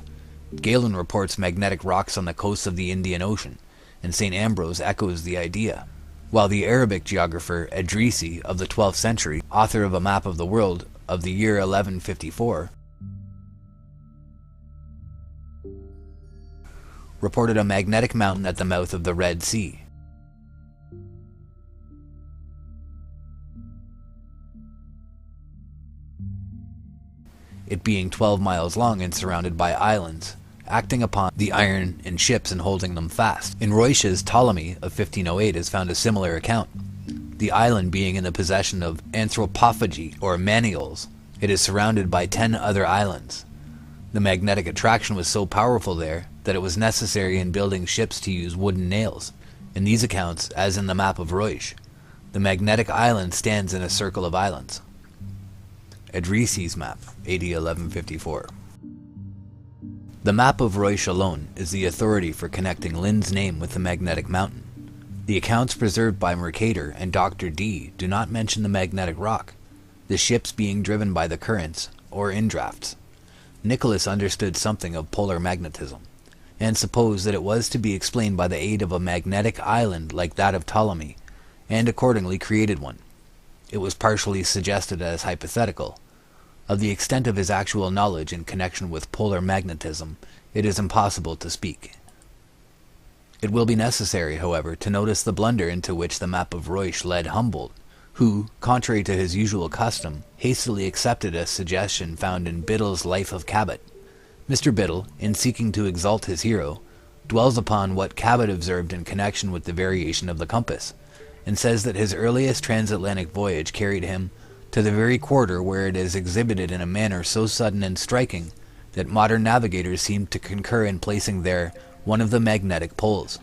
Galen reports magnetic rocks on the coasts of the Indian Ocean, and St. Ambrose echoes the idea, while the Arabic geographer Edrisi of the 12th century, author of a map of the world of the year 1154, reported a magnetic mountain at the mouth of the Red Sea. It being 12 miles long and surrounded by islands, acting upon the iron in ships and holding them fast. In Reusch's Ptolemy of 1508 is found a similar account. The island being in the possession of anthropophagi, or manioles, it is surrounded by 10 other islands. The magnetic attraction was so powerful there that it was necessary in building ships to use wooden nails. In these accounts, as in the map of Reusch, the magnetic island stands in a circle of islands. Edrisi's map, AD 1154. The map of Reusch alone is the authority for connecting Lynn's name with the magnetic mountain. The accounts preserved by Mercator and Dr. Dee do not mention the magnetic rock, the ships being driven by the currents, or in drafts. Nicholas understood something of polar magnetism, and supposed that it was to be explained by the aid of a magnetic island like that of Ptolemy, and accordingly created one. It was partially suggested as hypothetical. Of the extent of his actual knowledge in connection with polar magnetism, it is impossible to speak. It will be necessary, however, to notice the blunder into which the map of Reusch led Humboldt, who, contrary to his usual custom, hastily accepted a suggestion found in Biddle's Life of Cabot. Mr. Biddle, in seeking to exalt his hero, dwells upon what Cabot observed in connection with the variation of the compass, and says that his earliest transatlantic voyage carried him to the very quarter where it is exhibited in a manner so sudden and striking that modern navigators seem to concur in placing there one of the magnetic poles.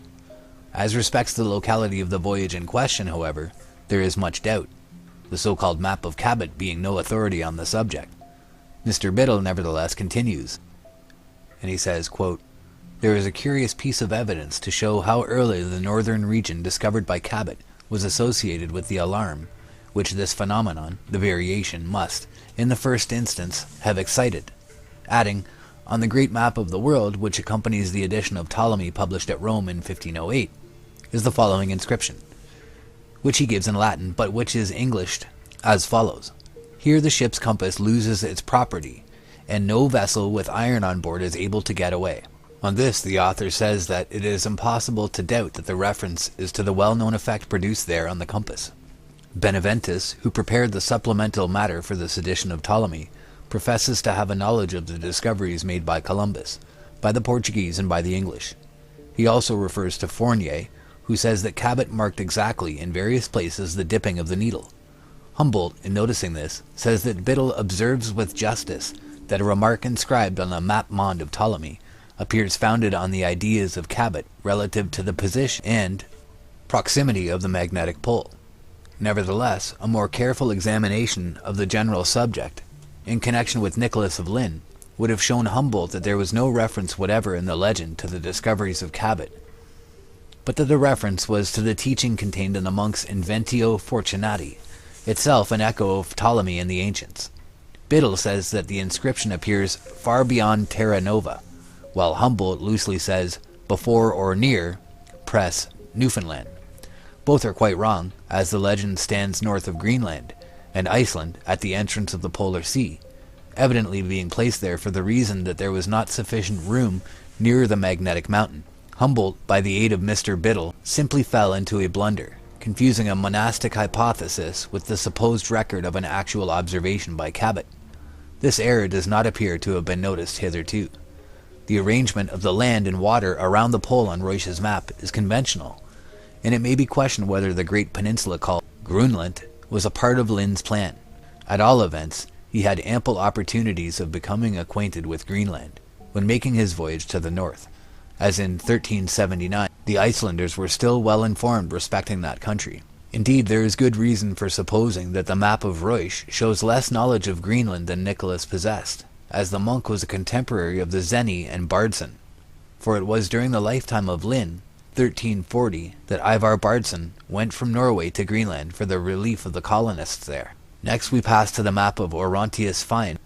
As respects the locality of the voyage in question, however, there is much doubt, the so-called map of Cabot being no authority on the subject. Mr. Biddle nevertheless continues, and he says, quote, "There is a curious piece of evidence to show how early the northern region discovered by Cabot was associated with the alarm, which this phenomenon, the variation, must, in the first instance, have excited," adding, "On the great map of the world, which accompanies the edition of Ptolemy published at Rome in 1508, is the following inscription, which he gives in Latin, but which is Englished as follows: Here the ship's compass loses its property, and no vessel with iron on board is able to get away." On this, the author says that it is impossible to doubt that the reference is to the well-known effect produced there on the compass. Beneventus, who prepared the supplemental matter for this edition of Ptolemy, professes to have a knowledge of the discoveries made by Columbus, by the Portuguese and by the English. He also refers to Fournier, who says that Cabot marked exactly in various places the dipping of the needle. Humboldt, in noticing this, says that Biddle observes with justice that a remark inscribed on the map monde of Ptolemy appears founded on the ideas of Cabot relative to the position and proximity of the magnetic pole. Nevertheless, a more careful examination of the general subject, in connection with Nicholas of Lynn, would have shown Humboldt that there was no reference whatever in the legend to the discoveries of Cabot, but that the reference was to the teaching contained in the monk's Inventio Fortunatae, itself an echo of Ptolemy and the ancients. Biddle says that the inscription appears far beyond Terra Nova, while Humboldt loosely says before or near Press, Newfoundland. Both are quite wrong, as the legend stands north of Greenland, and Iceland at the entrance of the Polar Sea, evidently being placed there for the reason that there was not sufficient room near the magnetic mountain. Humboldt, by the aid of Mr. Biddle, simply fell into a blunder, confusing a monastic hypothesis with the supposed record of an actual observation by Cabot. This error does not appear to have been noticed hitherto. The arrangement of the land and water around the pole on Ruysch's map is conventional, and it may be questioned whether the great peninsula called Grunland was a part of Lynn's plan. At all events, he had ample opportunities of becoming acquainted with Greenland when making his voyage to the north, as in 1379 the Icelanders were still well informed respecting that country. Indeed, there is good reason for supposing that the map of Ruysch shows less knowledge of Greenland than Nicholas possessed, as the monk was a contemporary of the Zeni and Bardson, for it was during the lifetime of Lynn, 1340, that Ivar Bardson went from Norway to Greenland for the relief of the colonists there. Next we pass to the map of Orontius Fine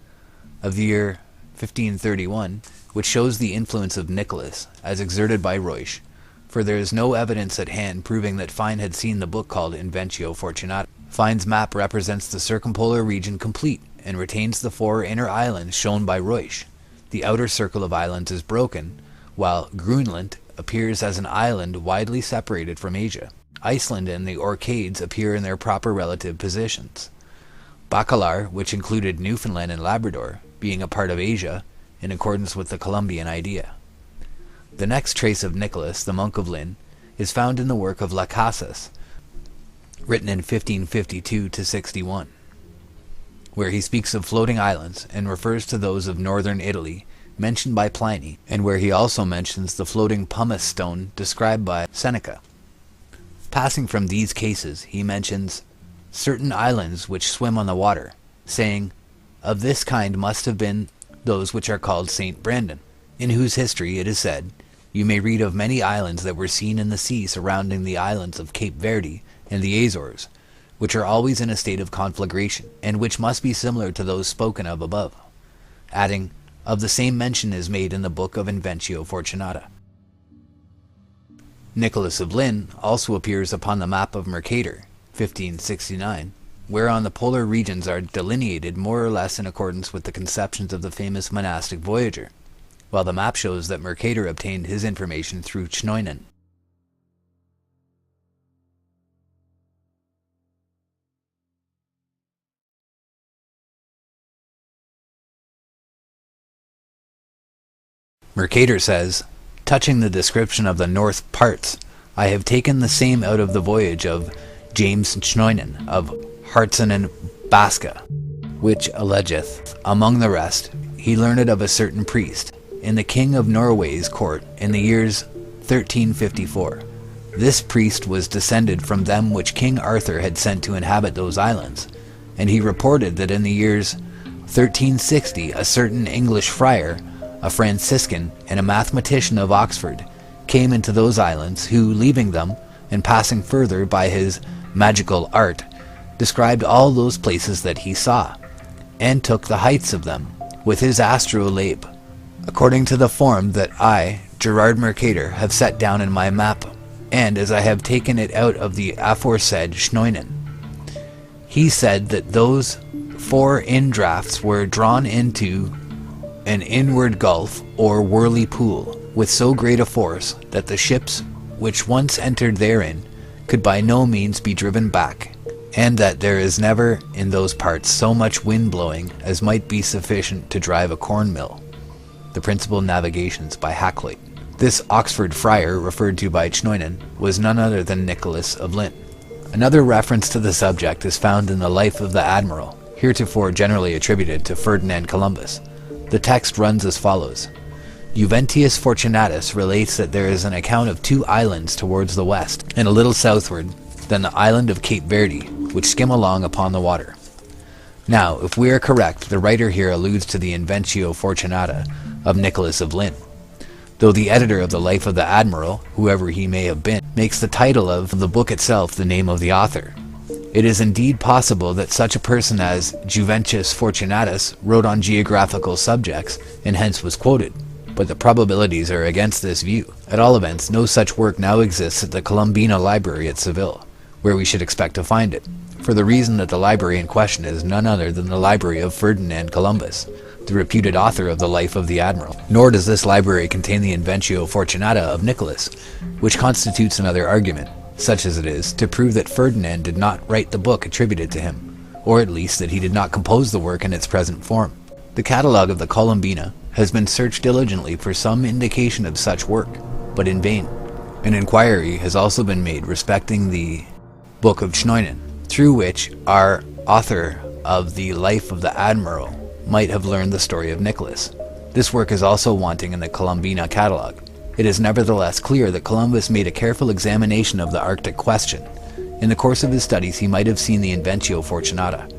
of the year 1531, which shows the influence of Nicholas, as exerted by Ruysch, for there is no evidence at hand proving that Fine had seen the book called Inventio Fortunatae. Fine's map represents the circumpolar region complete, and retains the 4 inner islands shown by Ruysch. The outer circle of islands is broken, while Greenland appears as an island widely separated from Asia. Iceland and the Orcades appear in their proper relative positions. Bacalar, which included Newfoundland and Labrador, being a part of Asia, in accordance with the Columbian idea. The next trace of Nicholas, the monk of Lynn, is found in the work of Las Casas, written in 1552-61, where he speaks of floating islands and refers to those of northern Italy mentioned by Pliny, and where he also mentions the floating pumice stone described by Seneca. Passing from these cases, he mentions certain islands which swim on the water, saying, "Of this kind must have been those which are called St. Brandon, in whose history it is said, you may read of many islands that were seen in the sea surrounding the islands of Cape Verde and the Azores, which are always in a state of conflagration, and which must be similar to those spoken of above," adding, "Of the same mention is made in the book of Inventio Fortunatae." Nicholas of Lynn also appears upon the map of Mercator, 1569, whereon the polar regions are delineated more or less in accordance with the conceptions of the famous monastic voyager, while the map shows that Mercator obtained his information through Chnoinen. Mercator says, "Touching the description of the north parts, I have taken the same out of the voyage of James Chnoinen, of Hartsen and Basca, which allegeth, among the rest, he learned of a certain priest, in the King of Norway's court in the years 1354. This priest was descended from them which King Arthur had sent to inhabit those islands, and he reported that in the years 1360 a certain English friar, a Franciscan, and a mathematician of Oxford, came into those islands, who, leaving them, and passing further by his magical art, described all those places that he saw, and took the heights of them, with his astrolabe, according to the form that I, Gerard Mercator, have set down in my map, and as I have taken it out of the aforesaid Schneunen. He said that those 4 indrafts were drawn into an inward gulf or whirly pool, with so great a force that the ships which once entered therein could by no means be driven back, and that there is never in those parts so much wind blowing as might be sufficient to drive a corn mill. The Principal Navigations by Hakluyt. This Oxford friar, referred to by Schneunen, was none other than Nicholas of Lint. Another reference to the subject is found in the Life of the Admiral, heretofore generally attributed to Ferdinand Columbus. The text runs as follows. Inventius Fortunatus relates that there is an account of 2 islands towards the west, and a little southward, than the island of Cape Verde, which skim along upon the water. Now, if we are correct, the writer here alludes to the Inventio Fortunatae of Nicholas of Lint, though the editor of the Life of the Admiral, whoever he may have been, makes the title of the book itself the name of the author. It is indeed possible that such a person as Juventius Fortunatus wrote on geographical subjects, and hence was quoted, but the probabilities are against this view. At all events, no such work now exists at the Columbina Library at Seville, where we should expect to find it, for the reason that the library in question is none other than the library of Ferdinand Columbus, the reputed author of the Life of the Admiral. Nor does this library contain the Inventio Fortunata of Nicholas, which constitutes another argument, such as it is, to prove that Ferdinand did not write the book attributed to him, or at least that he did not compose the work in its present form. The catalogue of the Columbina has been searched diligently for some indication of such work, but in vain. An inquiry has also been made respecting the Book of Schneunen, through which our author of the Life of the Admiral might have learned the story of Nicholas. This work is also wanting in the Columbina catalogue. It is nevertheless clear that Columbus made a careful examination of the Arctic question. In the course of his studies he might have seen the Inventio Fortunata.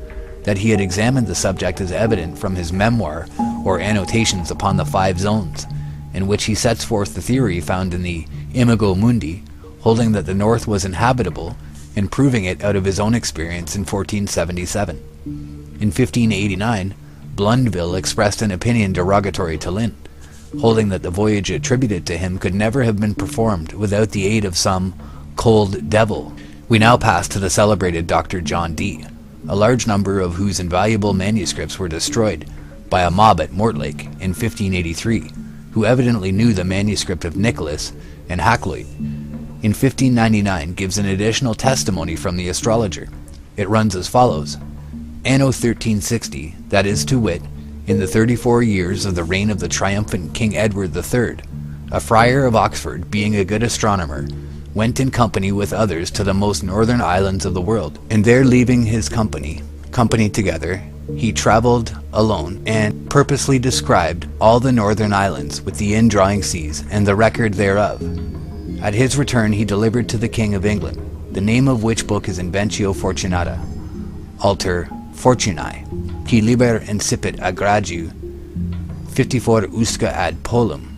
That he had examined the subject is evident from his memoir, or annotations upon the 5 zones, in which he sets forth the theory found in the Imago Mundi, holding that the North was inhabitable, and proving it out of his own experience in 1477. In 1589, Blundeville expressed an opinion derogatory to Lint, holding that the voyage attributed to him could never have been performed without the aid of some cold devil. We now pass to the celebrated Dr. John Dee, a large number of whose invaluable manuscripts were destroyed by a mob at Mortlake in 1583, who evidently knew the manuscript of Nicholas and Hakluyt. In 1599 gives an additional testimony from the astrologer. It runs as follows. Anno 1360, that is to wit, in the 34 years of the reign of the triumphant King Edward III, a friar of Oxford, being a good astronomer, went in company with others to the most northern islands of the world, and there leaving his company together, he travelled alone, and purposely described all the northern islands with the indrawing seas, and the record thereof. At his return he delivered to the King of England, the name of which book is Inventio Fortunata, alter Fortunae, qui liber incipit agradiu 54 usca ad polum,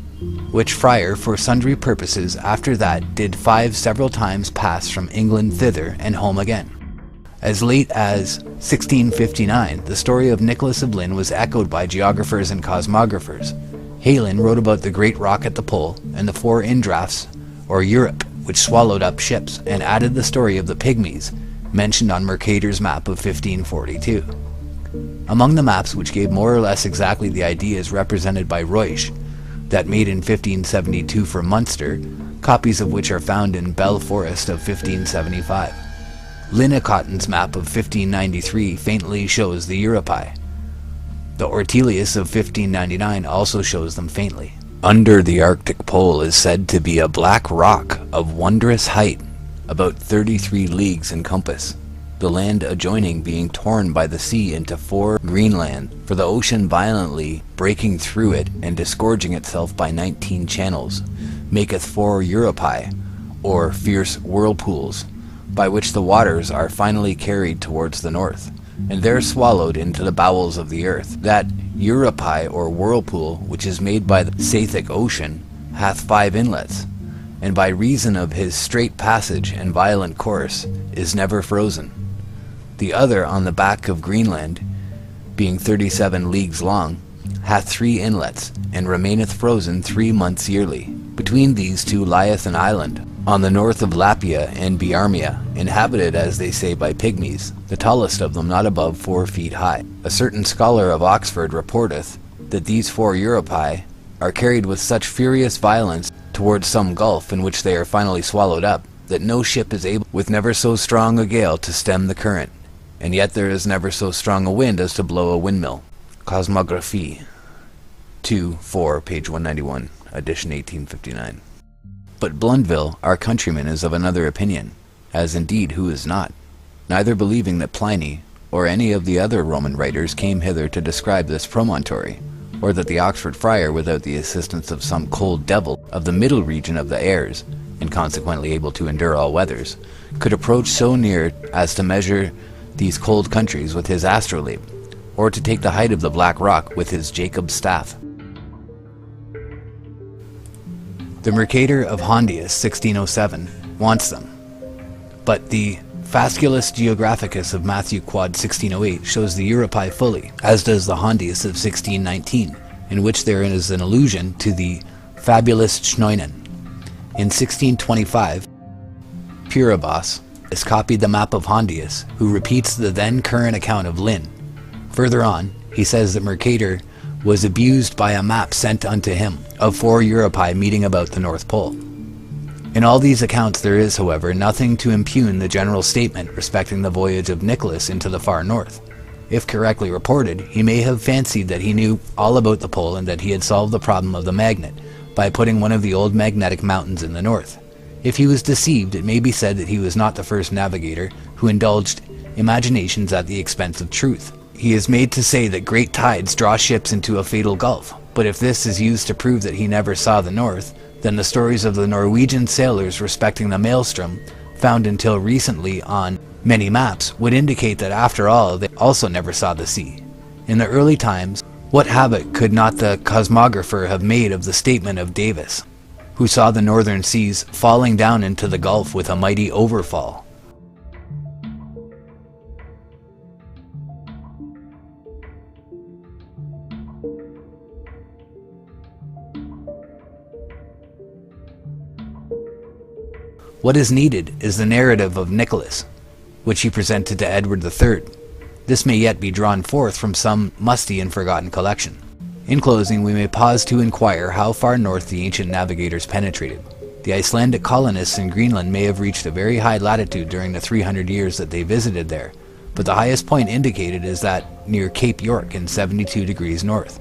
which friar for sundry purposes after that did 5 several times pass from England thither and home again. As late as 1659, the story of Nicholas of Lint was echoed by geographers and cosmographers. Heylin wrote about the great rock at the pole and the 4 indrafts, or Europe, which swallowed up ships, and added the story of the Pygmies, mentioned on Mercator's map of 1542. Among the maps which gave more or less exactly the ideas represented by Ruysch, that made in 1572 for Munster, copies of which are found in Bell Forest of 1575. Linnecotton's map of 1593 faintly shows the Europae. The Ortelius of 1599 also shows them faintly. Under the Arctic pole is said to be a black rock of wondrous height, about 33 leagues in compass. the land adjoining being torn by the sea into 4 Greenland, for the ocean violently breaking through it and disgorging itself by 19 channels, maketh 4 Europae, or fierce whirlpools, by which the waters are finally carried towards the north, and there swallowed into the bowels of the earth. That Europae or whirlpool, which is made by the Sathic Ocean, hath 5 inlets, and by reason of his straight passage and violent course is never frozen. The other on the back of Greenland, being 37 leagues long, hath 3 inlets, and remaineth frozen 3 months yearly. Between these two lieth an island, on the north of Lapia and Biarmia, inhabited, as they say, by pygmies, the tallest of them not above 4 feet high. A certain scholar of Oxford reporteth that these 4 Europae are carried with such furious violence towards some gulf in which they are finally swallowed up, that no ship is able, with never so strong a gale, to stem the current, and yet there is never so strong a wind as to blow a windmill. Cosmographie 2-4, page 191, edition 1859. But Blundeville, our countryman, is of another opinion, as indeed who is not, neither believing that Pliny, or any of the other Roman writers, came hither to describe this promontory, or that the Oxford friar, without the assistance of some cold devil of the middle region of the airs, and consequently able to endure all weathers, could approach so near as to measure these cold countries with his astrolabe, or to take the height of the Black Rock with his Jacob's staff. The Mercator of Hondius, 1607, wants them, but the Fasculus Geographicus of Matthew Quad 1608 shows the Europae fully, as does the Hondius of 1619, in which there is an allusion to the Fabulous Schneunen. In 1625, Puribas has copied the map of Hondius, who repeats the then current account of Lynn. Further on, he says that Mercator was abused by a map sent unto him of 4 Europae meeting about the North Pole. In all these accounts there is, however, nothing to impugn the general statement respecting the voyage of Nicholas into the far north. If correctly reported, he may have fancied that he knew all about the pole and that he had solved the problem of the magnet by putting one of the old magnetic mountains in the north. If he was deceived, it may be said that he was not the first navigator who indulged imaginations at the expense of truth. He is made to say that great tides draw ships into a fatal gulf, but if this is used to prove that he never saw the north, then the stories of the Norwegian sailors respecting the maelstrom, found until recently on many maps, would indicate that after all they also never saw the sea. In the early times, what havoc could not the cosmographer have made of the statement of Davis, who saw the northern seas falling down into the gulf with a mighty overfall? What is needed is the narrative of Nicholas, which he presented to Edward III. This may yet be drawn forth from some musty and forgotten collection. In closing, we may pause to inquire how far north the ancient navigators penetrated. The Icelandic colonists in Greenland may have reached a very high latitude during the 300 years that they visited there, but the highest point indicated is that near Cape York in 72 degrees north.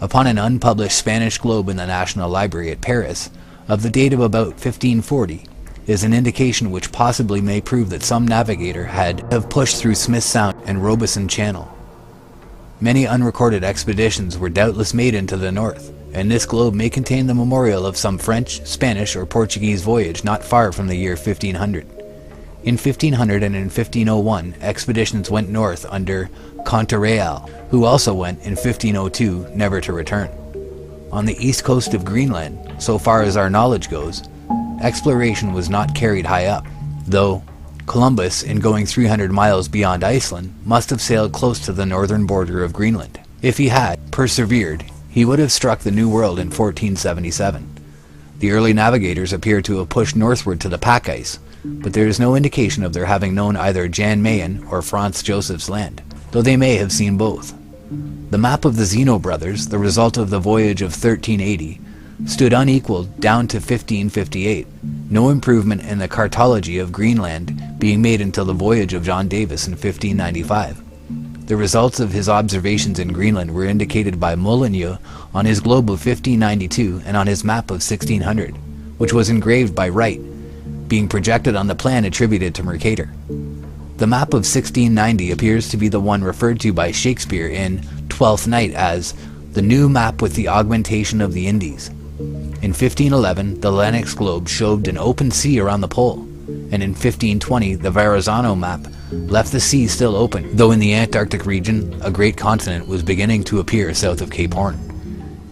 Upon an unpublished Spanish globe in the National Library at Paris, of the date of about 1540, is an indication which possibly may prove that some navigator had have pushed through Smith Sound and Robeson Channel. Many unrecorded expeditions were doubtless made into the north, and this globe may contain the memorial of some French, Spanish, or Portuguese voyage not far from the year 1500. In 1500 and in 1501, expeditions went north under Conte-Real, who also went in 1502, never to return. On the east coast of Greenland, so far as our knowledge goes, exploration was not carried high up, though Columbus, in going 300 miles beyond Iceland, must have sailed close to the northern border of Greenland. If he had persevered, he would have struck the New World in 1477. The early navigators appear to have pushed northward to the pack ice, but there is no indication of their having known either Jan Mayen or Franz Joseph's land, though they may have seen both. The map of the Zeno brothers, the result of the voyage of 1380, stood unequaled down to 1558, no improvement in the cartology of Greenland being made until the voyage of John Davis in 1595. The results of his observations in Greenland were indicated by Molyneux on his globe of 1592 and on his map of 1600, which was engraved by Wright, being projected on the plan attributed to Mercator. The map of 1690 appears to be the one referred to by Shakespeare in Twelfth Night as the new map with the augmentation of the Indies. In 1511, the Lennox globe showed an open sea around the pole, and in 1520, the Verrazano map left the sea still open, though in the Antarctic region, a great continent was beginning to appear south of Cape Horn.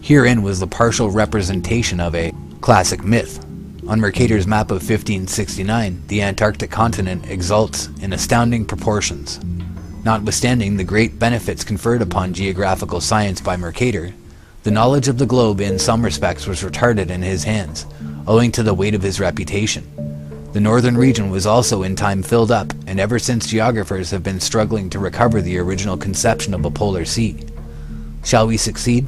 Herein was the partial representation of a classic myth. On Mercator's map of 1569, the Antarctic continent exalts in astounding proportions. Notwithstanding the great benefits conferred upon geographical science by Mercator, the knowledge of the globe in some respects was retarded in his hands, owing to the weight of his reputation. The northern region was also in time filled up, and ever since geographers have been struggling to recover the original conception of a polar sea. Shall we succeed?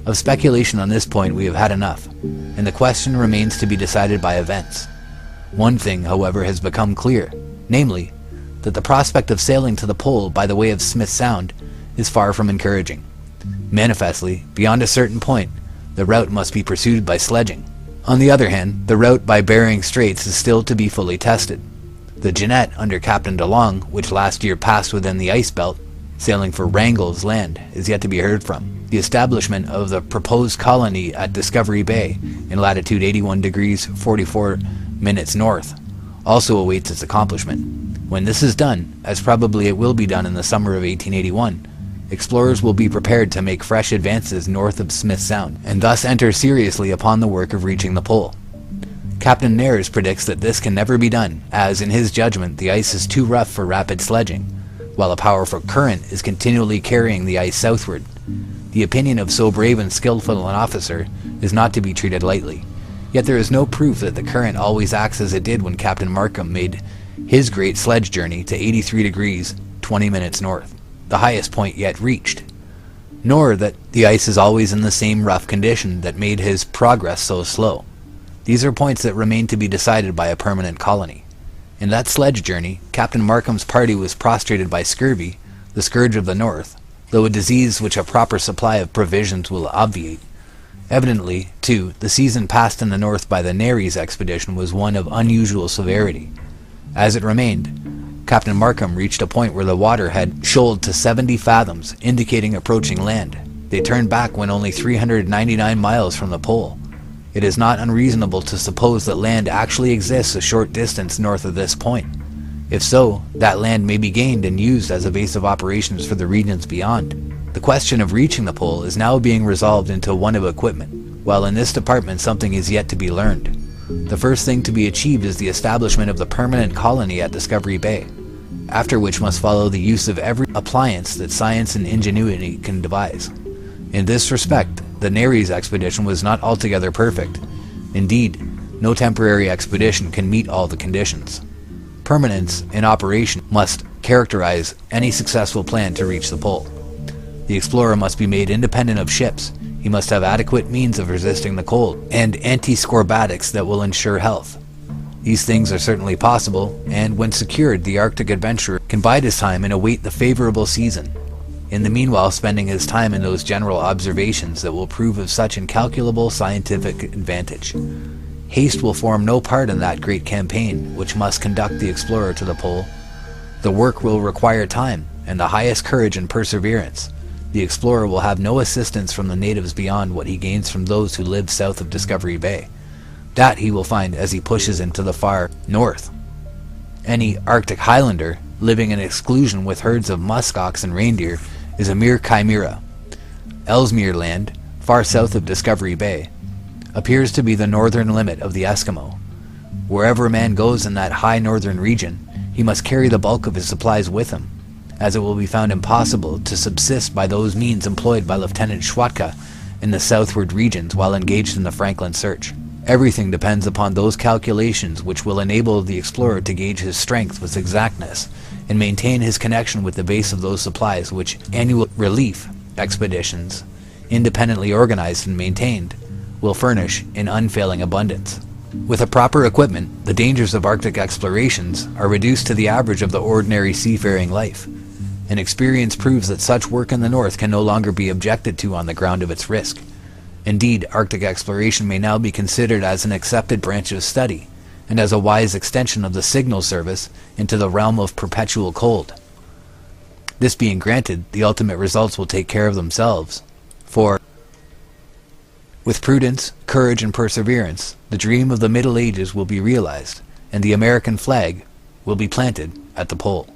Of speculation on this point we have had enough, and the question remains to be decided by events. One thing, however, has become clear, namely, that the prospect of sailing to the pole by the way of Smith Sound is far from encouraging. Manifestly, beyond a certain point, the route must be pursued by sledging. On the other hand, the route by Bering Straits is still to be fully tested. The Jeannette under Captain DeLong, which last year passed within the ice belt, sailing for Wrangell's Land, is yet to be heard from. The establishment of the proposed colony at Discovery Bay, in latitude 81 degrees 44 minutes north, also awaits its accomplishment. When this is done, as probably it will be done in the summer of 1881, explorers will be prepared to make fresh advances north of Smith Sound, and thus enter seriously upon the work of reaching the pole. Captain Nares predicts that this can never be done, as in his judgment the ice is too rough for rapid sledging, while a powerful current is continually carrying the ice southward. The opinion of so brave and skillful an officer is not to be treated lightly, yet there is no proof that the current always acts as it did when Captain Markham made his great sledge journey to 83 degrees 20 minutes north, the highest point yet reached, nor that the ice is always in the same rough condition that made his progress so slow. These are points that remain to be decided by a permanent colony. In that sledge journey, Captain Markham's party was prostrated by scurvy, the scourge of the north, though a disease which a proper supply of provisions will obviate. Evidently, too, the season passed in the north by the Nares expedition was one of unusual severity. As it remained, Captain Markham reached a point where the water had shoaled to 70 fathoms, indicating approaching land. They turned back when only 399 miles from the pole. It is not unreasonable to suppose that land actually exists a short distance north of this point. If so, that land may be gained and used as a base of operations for the regions beyond. The question of reaching the pole is now being resolved into one of equipment, while in this department something is yet to be learned. The first thing to be achieved is the establishment of the permanent colony at Discovery Bay, after which must follow the use of every appliance that science and ingenuity can devise. In this respect, the Nares expedition was not altogether perfect. Indeed, no temporary expedition can meet all the conditions. Permanence in operation must characterize any successful plan to reach the pole. The explorer must be made independent of ships. He must have adequate means of resisting the cold, and anti-scorbatics that will ensure health. These things are certainly possible, and when secured, the Arctic adventurer can bide his time and await the favorable season, in the meanwhile spending his time in those general observations that will prove of such incalculable scientific advantage. Haste will form no part in that great campaign which must conduct the explorer to the pole. The work will require time, and the highest courage and perseverance. The explorer will have no assistance from the natives beyond what he gains from those who live south of Discovery Bay. That he will find as he pushes into the far north. Any Arctic Highlander, living in exclusion with herds of muskox and reindeer, is a mere chimera. Ellesmere Land, far south of Discovery Bay, appears to be the northern limit of the Eskimo. Wherever a man goes in that high northern region, he must carry the bulk of his supplies with him, as it will be found impossible to subsist by those means employed by Lieutenant Schwatka in the southward regions while engaged in the Franklin search. Everything depends upon those calculations which will enable the explorer to gauge his strength with exactness and maintain his connection with the base of those supplies which annual relief expeditions, independently organized and maintained, will furnish in unfailing abundance. With a proper equipment, the dangers of Arctic explorations are reduced to the average of the ordinary seafaring life, and experience proves that such work in the north can no longer be objected to on the ground of its risk. Indeed, Arctic exploration may now be considered as an accepted branch of study, and as a wise extension of the signal service into the realm of perpetual cold. This being granted, the ultimate results will take care of themselves, for with prudence, courage, and perseverance, the dream of the Middle Ages will be realized, and the American flag will be planted at the pole.